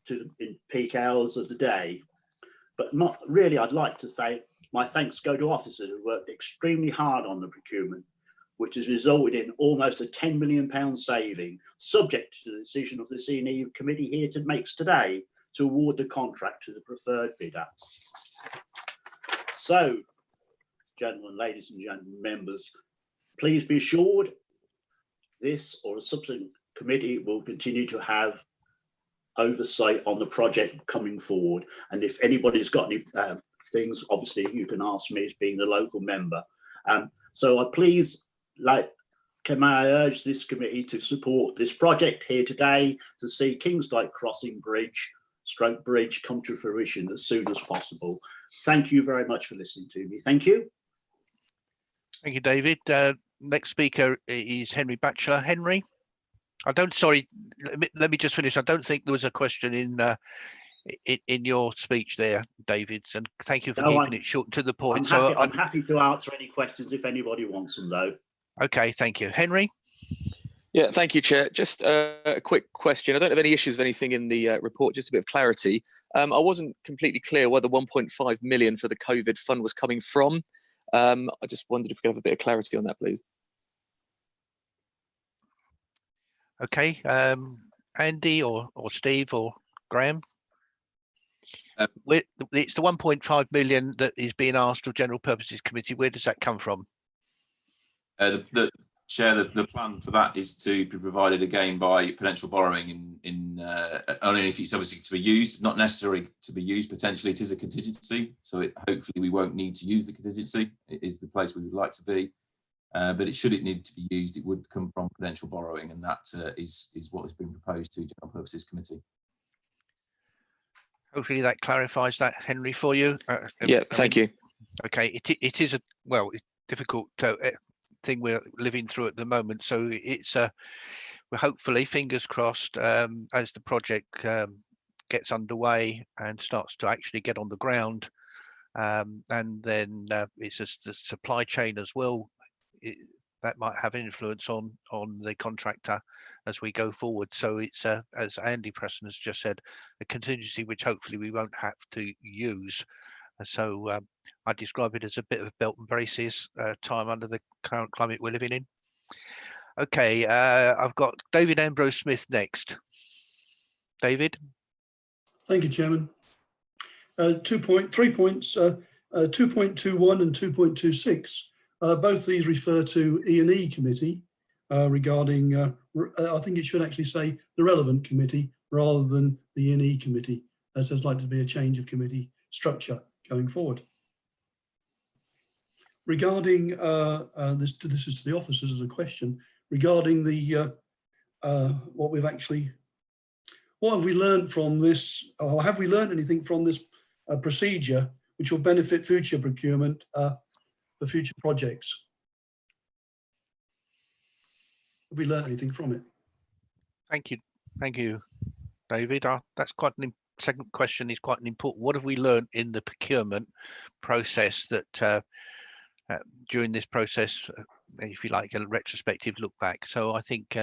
[SPEAKER 3] in peak hours of the day. But not really, I'd like to say my thanks go to officers who worked extremely hard on the procurement, which has resulted in almost a £10 million saving, subject to the decision of the C&E committee here today to award the contract to the preferred bidder. So, gentlemen, ladies and gentlemen, members, please be assured this or a subsequent committee will continue to have oversight on the project coming forward. And if anybody's got any things, obviously you can ask me as being the local member. So I please, can I urge this committee to support this project here today to see Kingsdyke Crossing Bridge come to fruition as soon as possible. Thank you very much for listening to me. Thank you.
[SPEAKER 2] Thank you, David. Next speaker is Henry Batchelor. Henry, sorry, let me just finish. I don't think there was a question in your speech there, David, and thank you for keeping it short to the point.
[SPEAKER 3] I'm happy to answer any questions if anybody wants them, though.
[SPEAKER 2] Okay, thank you. Henry?
[SPEAKER 4] Yeah, thank you, Chair. Just a quick question. I don't have any issues with anything in the report, just a bit of clarity. I wasn't completely clear where the 1.5 million for the COVID fund was coming from. I just wondered if we could have a bit of clarity on that, please.
[SPEAKER 2] Okay, Andy or Steve or Graham? It's the 1.5 million that is being asked of General Purposes Committee. Where does that come from?
[SPEAKER 9] The Chair, the plan for that is to be provided again by potential borrowing only if it's obviously to be used, not necessarily to be used. Potentially it is a contingency, so hopefully we won't need to use the contingency. It is the place we would like to be, but should it need to be used, it would come from potential borrowing, and that is what has been proposed to General Purposes Committee.
[SPEAKER 2] Hopefully that clarifies that, Henry, for you.
[SPEAKER 4] Yeah, thank you.
[SPEAKER 2] Okay, it is it's difficult thing we're living through at the moment, so it's we're hopefully, fingers crossed, as the project gets underway and starts to actually get on the ground, and then it's just the supply chain as well, that might have influence on the contractor as we go forward. So it's as Andy Preston has just said, a contingency which hopefully we won't have to use. So I describe it as a bit of belt and braces time under the current climate we're living in. Okay, I've got David Ambrose Smith next. David.
[SPEAKER 5] Thank you, Chairman. 3 points, 2.21 and 2.26. Both these refer to E&E committee regarding, I think it should actually say the relevant committee rather than the E&E committee, as there's likely to be a change of committee structure going forward. Regarding, this is to the officers as a question, regarding the, what have we learned from this, or have we learned anything from this procedure which will benefit future procurement for future projects? Have we learned anything from it?
[SPEAKER 2] Thank you, David. That's quite an second question is quite an important. What have we learned in the procurement process that during this process, if you like, a retrospective look back? So I think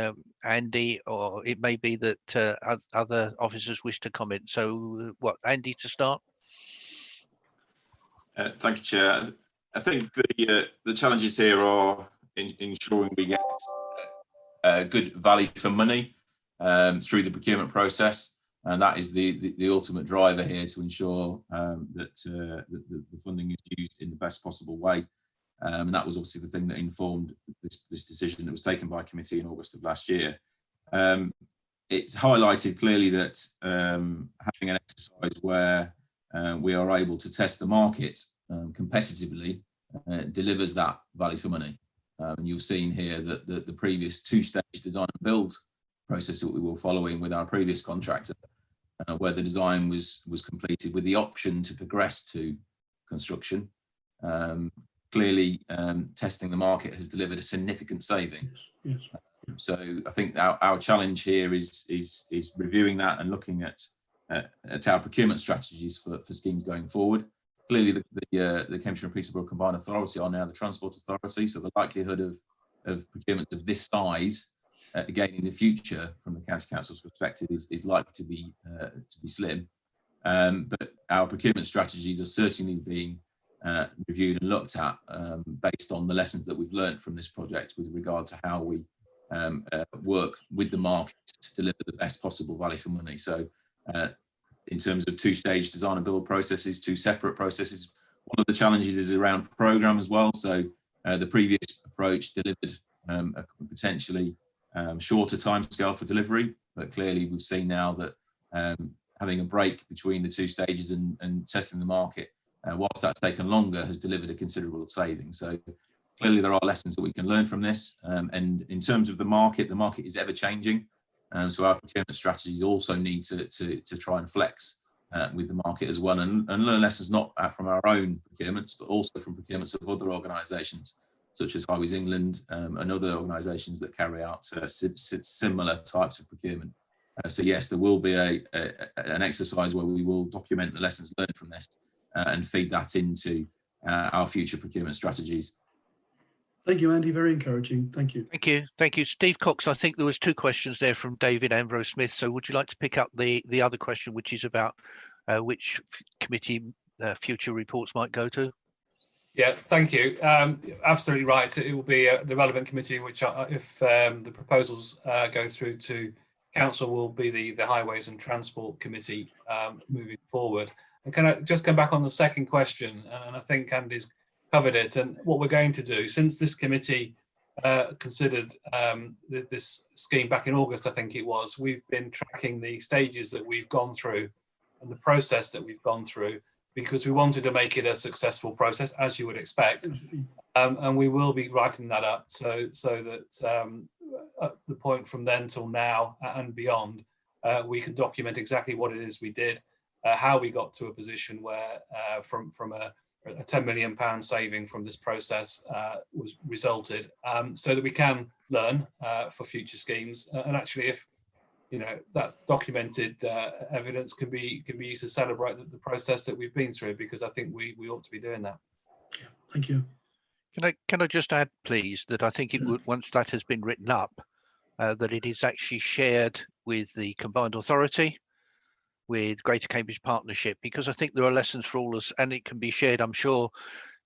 [SPEAKER 2] Andy, or it may be that other officers wish to comment. So what, Andy to start?
[SPEAKER 9] Thank you, Chair. I think the challenges here are in ensuring we get good value for money through the procurement process, and that is the ultimate driver here to ensure that the funding is used in the best possible way. And that was obviously the thing that informed this decision that was taken by committee in August of last year. It's highlighted clearly that having an exercise where we are able to test the market competitively delivers that value for money. And you've seen here that the previous two-stage design and build process that we were following with our previous contractor, where the design was completed with the option to progress to construction. Clearly, testing the market has delivered a significant saving.
[SPEAKER 5] Yes.
[SPEAKER 9] So I think our challenge here is reviewing that and looking at our procurement strategies for schemes going forward. Clearly, the Cambridgeshire and Peterborough Combined Authority are now the Transport Authority, so the likelihood of procurements of this size, again in the future, from the County Council's perspective, is likely to be slim. But our procurement strategies are certainly being reviewed and looked at based on the lessons that we've learned from this project with regard to how we work with the market to deliver the best possible value for money. So in terms of two-stage design and build processes, two separate processes, one of the challenges is around programme as well. So the previous approach delivered a potentially shorter timescale for delivery, but clearly we've seen now that having a break between the two stages and testing the market, whilst that's taken longer, has delivered a considerable saving. So clearly there are lessons that we can learn from this. And in terms of the market is ever changing. So our procurement strategies also need to try and flex with the market as well, and learn lessons not from our own procurements, but also from procurements of other organisations, such as Highways England and other organisations that carry out similar types of procurement. So yes, there will be an exercise where we will document the lessons learned from this and feed that into our future procurement strategies.
[SPEAKER 5] Thank you, Andy. Very encouraging. Thank you.
[SPEAKER 2] Thank you. Thank you. Steve Cox, I think there was two questions there from David Ambrose Smith. So would you like to pick up the other question, which is about which committee future reports might go to?
[SPEAKER 8] Yeah, thank you. Absolutely right. It will be the relevant committee, which if the proposals go through to council, will be the Highways and Transport Committee moving forward. And can I just come back on the second question? And I think Andy's covered it. And what we're going to do, since this committee considered this scheme back in August, I think it was, we've been tracking the stages that we've gone through and the process that we've gone through, because we wanted to make it a successful process, as you would expect. And we will be writing that up so that at the point from then till now and beyond, we can document exactly what it is we did, how we got to a position where from a £10 million saving from this process was resulted, so that we can learn for future schemes. And actually, if that documented evidence can be used to celebrate the process that we've been through, because I think we ought to be doing that.
[SPEAKER 5] Yeah, thank you.
[SPEAKER 2] Can I just add, please, that I think it would, once that has been written up, that it is actually shared with the Combined Authority, with Greater Cambridge Partnership, because I think there are lessons for all of us, and it can be shared, I'm sure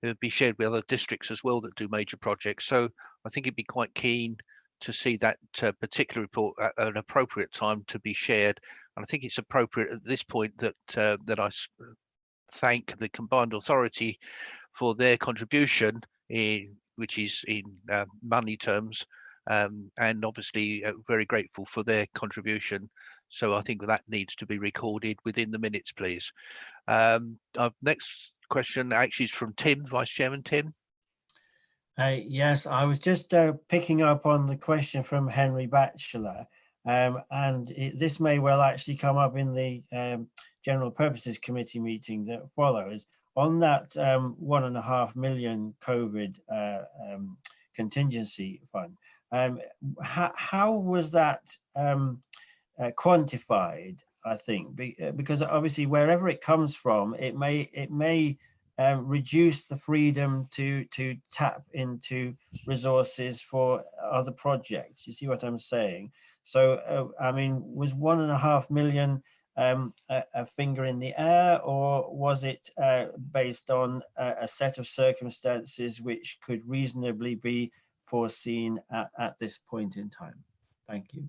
[SPEAKER 2] it would be shared with other districts as well that do major projects. So I think it'd be quite keen to see that particular report at an appropriate time to be shared. And I think it's appropriate at this point that that I thank the Combined Authority for their contribution, which is in money terms, and obviously very grateful for their contribution. So I think that needs to be recorded within the minutes, please. Next question actually is from Tim, Vice Chairman Tim.
[SPEAKER 14] Yes, I was just picking up on the question from Henry Batchelor, and this may well actually come up in the General Purposes Committee meeting that follows. On that 1.5 million COVID contingency fund, how was that quantified? I think because obviously wherever it comes from, it may reduce the freedom to tap into resources for other projects? You see what I'm saying? So, I mean, was 1.5 million a finger in the air, or was it based on a set of circumstances which could reasonably be foreseen at this point in time? Thank you.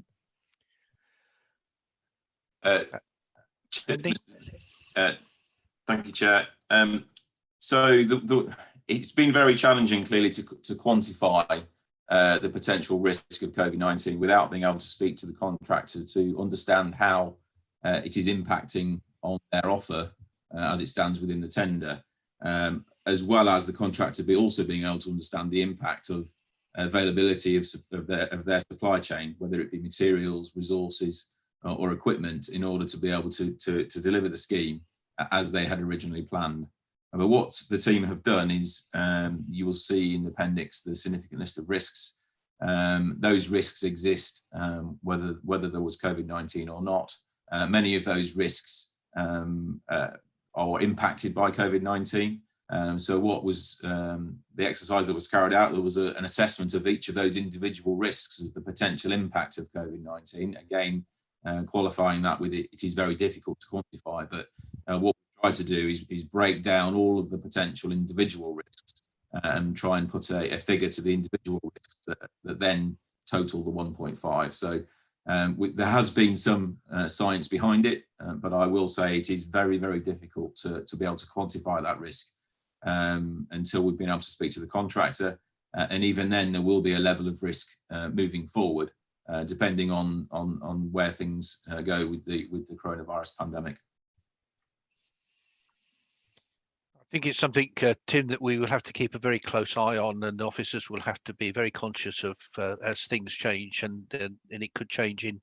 [SPEAKER 9] Thank you, Chair. So it's been very challenging, clearly, to quantify the potential risk of COVID-19 without being able to speak to the contractor to understand how it is impacting on their offer as it stands within the tender, as well as the contractor also being able to understand the impact of availability of their supply chain, whether it be materials, resources, or equipment, in order to be able to deliver the scheme as they had originally planned. But what the team have done is, you will see in the appendix the significant list of risks. Those risks exist whether there was COVID-19 or not. Many of those risks are impacted by COVID-19. So what was the exercise that was carried out? There was an assessment of each of those individual risks as the potential impact of COVID-19. Again, qualifying that with it is very difficult to quantify, but what we try to do is break down all of the potential individual risks and try and put a figure to the individual risks that then total the 1.5. So there has been some science behind it, but I will say it is very, very difficult to be able to quantify that risk until we've been able to speak to the contractor. And even then, there will be a level of risk moving forward, depending on where things go with the coronavirus pandemic.
[SPEAKER 2] I think it's something, Tim, that we will have to keep a very close eye on, and officers will have to be very conscious of as things change, and it could change in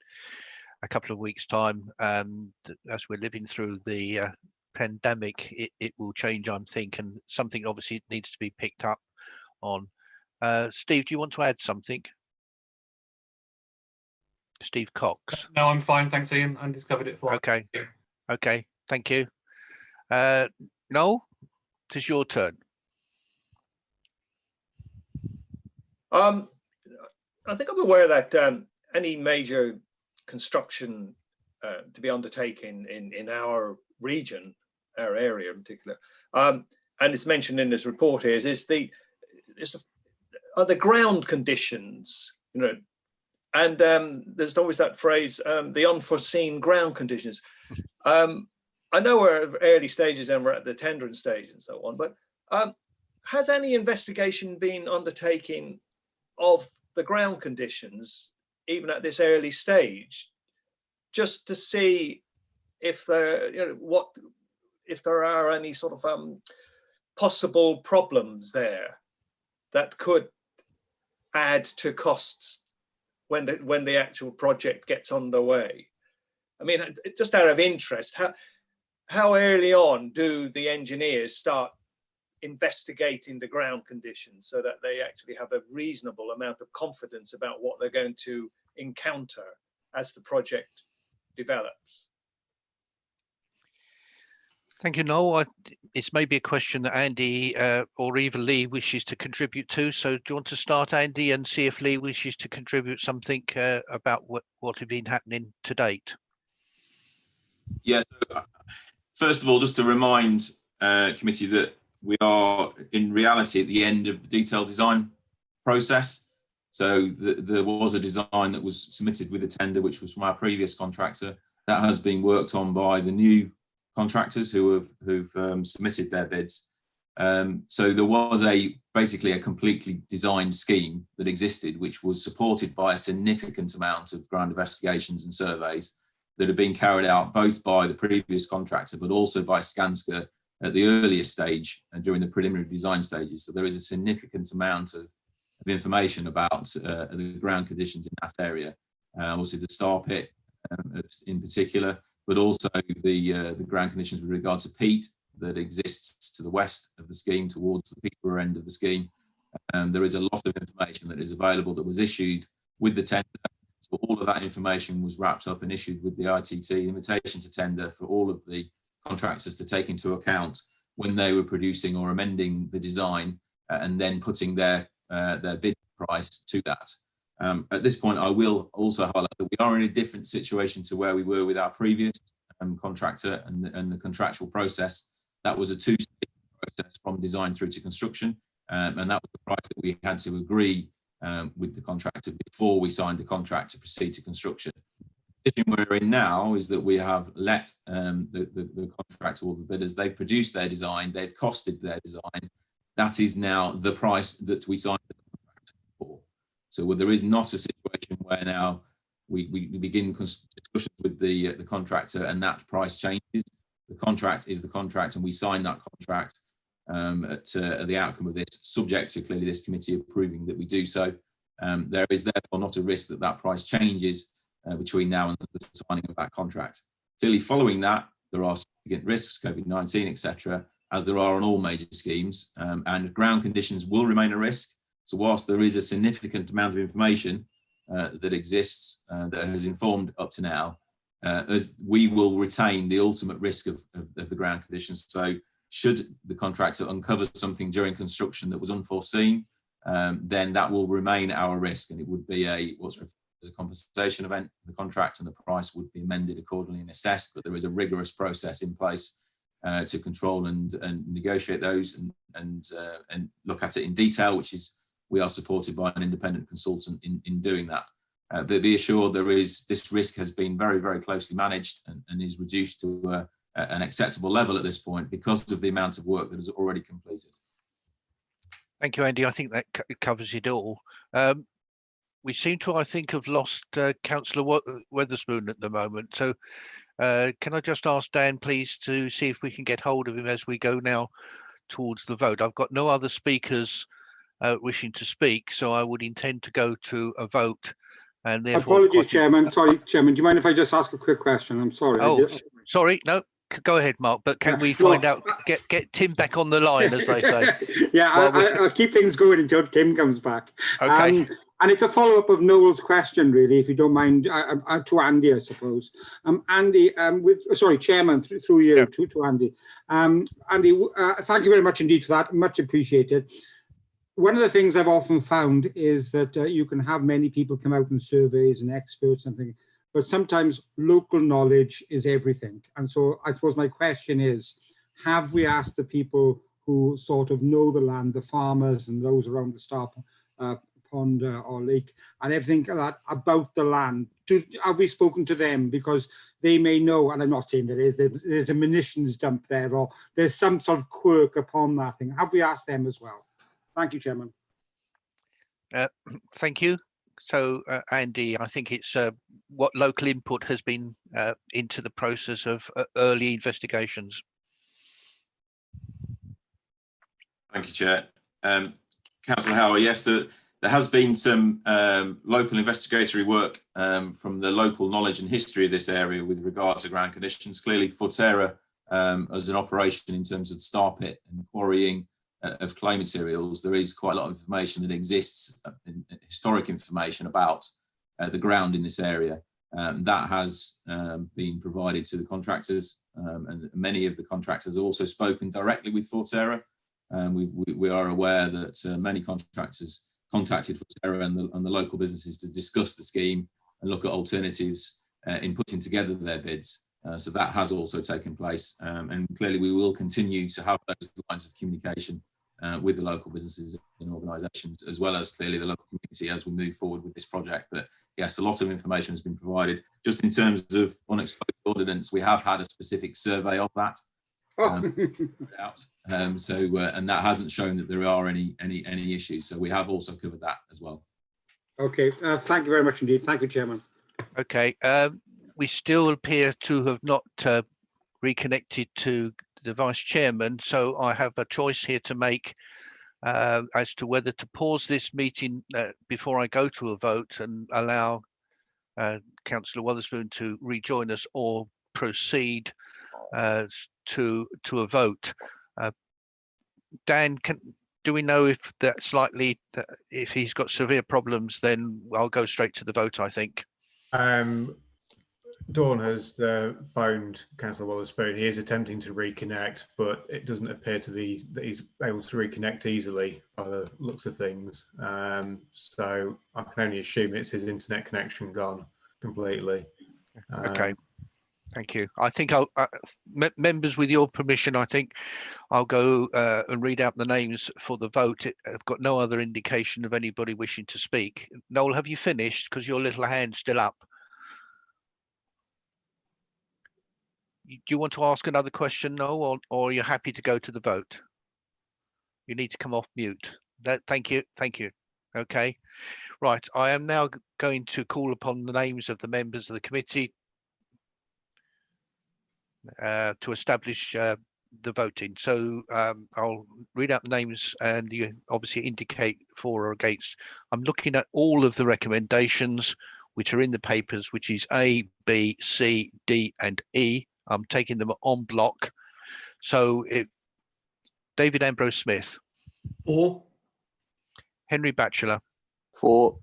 [SPEAKER 2] a couple of weeks' time. And as we're living through the pandemic, it will change, I'm thinking, and something obviously needs to be picked up on. Steve, do you want to add something? Steve Cox.
[SPEAKER 8] No, I'm fine, thanks, Ian. I discovered it for.
[SPEAKER 2] Okay. Okay, thank you. Noel, it is your turn.
[SPEAKER 12] I think I'm aware that any major construction to be undertaken in our region, our area in particular, and it's mentioned in this report here, are the ground conditions, you know, and there's always that phrase, the unforeseen ground conditions. I know we're at early stages and we're at the tendering stage and so on, but has any investigation been undertaken of the ground conditions, even at this early stage, just to see if there, you know, if there are any sort of possible problems there that could add to costs when the actual project gets underway? I mean, just out of interest, how early on do the engineers start investigating the ground conditions so that they actually have a reasonable amount of confidence about what they're going to encounter as the project develops?
[SPEAKER 2] Thank you, Noel. It's maybe a question that Andy or even Lee wishes to contribute to. So do you want to start, Andy, and see if Lee wishes to contribute something about what has been happening to date?
[SPEAKER 9] Yes. First of all, just to remind committee that we are in reality at the end of the detailed design process. So there was a design that was submitted with a tender, which was from our previous contractor. That has been worked on by the new contractors who've submitted their bids. So there was basically a completely designed scheme that existed, which was supported by a significant amount of ground investigations and surveys that have been carried out both by the previous contractor, but also by Skanska at the earlier stage and during the preliminary design stages. So there is a significant amount of information about the ground conditions in that area. Obviously the Star Pit in particular, but also the ground conditions with regard to peat that exists to the west of the scheme towards the Peterborough end of the scheme. There is a lot of information that is available that was issued with the tender. So all of that information was wrapped up and issued with the ITT invitation to tender for all of the contractors to take into account when they were producing or amending the design and then putting their bid price to that. At this point, I will also highlight that we are in a different situation to where we were with our previous contractor and the contractual process. That was a two-stage process from design through to construction, and that was the price that we had to agree with the contractor before we signed the contract to proceed to construction. The position we're in now is that we have let the contractor, all the bidders, they've produced their design, they've costed their design. That is now the price that we signed the contract for. So there is not a situation where now we begin discussions with the contractor and that price changes. The contract is the contract, and we sign that contract at the outcome of this, subject to clearly this committee approving that we do so. There is therefore not a risk that that price changes between now and the signing of that contract. Clearly, following that, there are significant risks, COVID-19, etc., as there are on all major schemes, and ground conditions will remain a risk. So whilst there is a significant amount of information that exists that has informed up to now, as we will retain the ultimate risk of the ground conditions. So should the contractor uncover something during construction that was unforeseen, then that will remain our risk, and it would be what's referred to as a compensation event. The contract and the price would be amended accordingly and assessed, but there is a rigorous process in place to control and negotiate those and look at it in detail, which is we are supported by an independent consultant in doing that. But be assured this risk has been very, very closely managed and is reduced to an acceptable level at this point because of the amount of work that is already completed.
[SPEAKER 2] Thank you, Andy. I think that covers it all. We seem to, I think, have lost Councillor Weatherspoon at the moment. So can I just ask Dan, please, to see if we can get hold of him as we go now towards the vote. I've got no other speakers wishing to speak, so I would intend to go to a vote. And therefore,
[SPEAKER 15] apologies, Chairman. Sorry, Chairman. Do you mind if I just ask a quick question? I'm sorry.
[SPEAKER 2] Oh, sorry. No, go ahead, Mark. But can we find out? Get Tim back on the line, as they say.
[SPEAKER 15] Yeah, I'll keep things going until Tim comes back.
[SPEAKER 2] Okay.
[SPEAKER 15] And it's a follow-up of Noel's question, really, if you don't mind, to Andy, I suppose. Andy, Chairman, through you, yeah. to Andy. Andy, thank you very much indeed for that. Much appreciated. One of the things I've often found is that you can have many people come out in surveys and experts and things, but sometimes local knowledge is everything. And so I suppose my question is, have we asked the people who sort of know the land, the farmers and those around the Star Pond or lake and everything like that about the land? Have we spoken to them? Because they may know, and I'm not saying there's a munitions dump there or there's some sort of quirk upon that thing. Have we asked them as well? Thank you, Chairman.
[SPEAKER 2] Thank you. So, Andy, I think it's what local input has been into the process of early investigations.
[SPEAKER 9] Thank you, Chair. Councillor Howell, yes, there has been some local investigatory work from the local knowledge and history of this area with regard to ground conditions. Clearly, Forterra, as an operation in terms of Star Pit and quarrying of clay materials, there is quite a lot of information that exists, historic information about the ground in this area. That has been provided to the contractors, and many of the contractors have also spoken directly with Forterra. We are aware that many contractors contacted Forterra and the local businesses to discuss the scheme and look at alternatives in putting together their bids. So that has also taken place, and clearly we will continue to have those lines of communication with the local businesses and organisations, as well as clearly the local community as we move forward with this project. But yes, a lot of information has been provided. Just in terms of unexploded ordnance, we have had a specific survey of that. And that hasn't shown that there are any issues. So we have also covered that as well.
[SPEAKER 15] Okay, thank you very much indeed. Thank you, Chairman.
[SPEAKER 2] Okay, we still appear to have not reconnected to the Vice Chairman, so I have a choice here to make as to whether to pause this meeting before I go to a vote and allow Councillor Weatherspoon to rejoin us, or proceed to a vote. Dan, do we know if that's likely, if he's got severe problems, then I'll go straight to the vote, I think.
[SPEAKER 1] Dawn has phoned Councillor Wallace-Spoon. He is attempting to reconnect, but it doesn't appear to be that he's able to reconnect easily by the looks of things. So I can only assume it's his internet connection gone completely.
[SPEAKER 2] Okay. Thank you. I think members, with your permission, I think I'll go and read out the names for the vote. I've got no other indication of anybody wishing to speak. Noel, have you finished? Because your little hand's still up. Do you want to ask another question, Noel, or are you happy to go to the vote? You need to come off mute. Thank you. Thank you. Okay. Right. I am now going to call upon the names of the members of the committee to establish the voting. So I'll read out the names and you obviously indicate for or against. I'm looking at all of the recommendations which are in the papers, which is A, B, C, D, and E. I'm taking them en bloc. So David Ambrose Smith.
[SPEAKER 5] For.
[SPEAKER 2] Henry Batchelor.
[SPEAKER 4] For.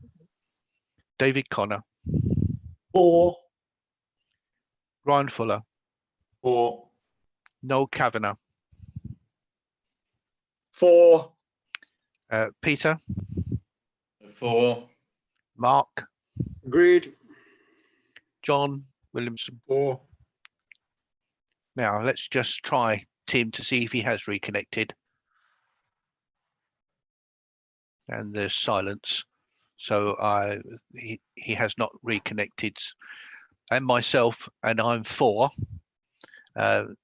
[SPEAKER 2] David Connor.
[SPEAKER 3] For.
[SPEAKER 2] Ryan Fuller.
[SPEAKER 9] For.
[SPEAKER 2] Noel Kavanagh.
[SPEAKER 12] For.
[SPEAKER 2] Peter.
[SPEAKER 13] For.
[SPEAKER 2] Mark.
[SPEAKER 15] Agreed.
[SPEAKER 2] John Williamson.
[SPEAKER 11] For.
[SPEAKER 2] Now let's just try Tim to see if he has reconnected. And there's silence. So he has not reconnected. And myself, and I'm for the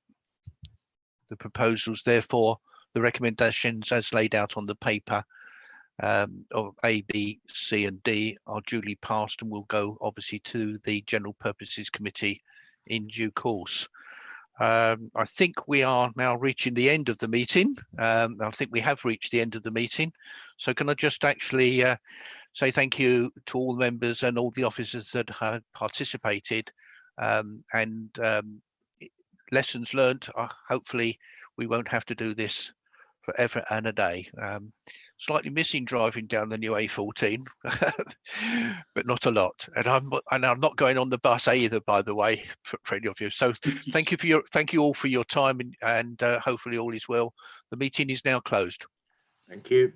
[SPEAKER 2] proposals. Therefore, the recommendations as laid out on the paper of A, B, C, and D are duly passed and will go obviously to the General Purposes Committee in due course. I think we are now reaching the end of the meeting. I think we have reached the end of the meeting. So can I just actually say thank you to all the members and all the officers that have participated, and lessons learned. Hopefully we won't have to do this forever and a day. Slightly missing driving down the new A14, but not a lot. And I'm not going on the bus either, by the way, for any of you. So thank you all for your time, and hopefully all is well. The meeting is now closed.
[SPEAKER 11] Thank you.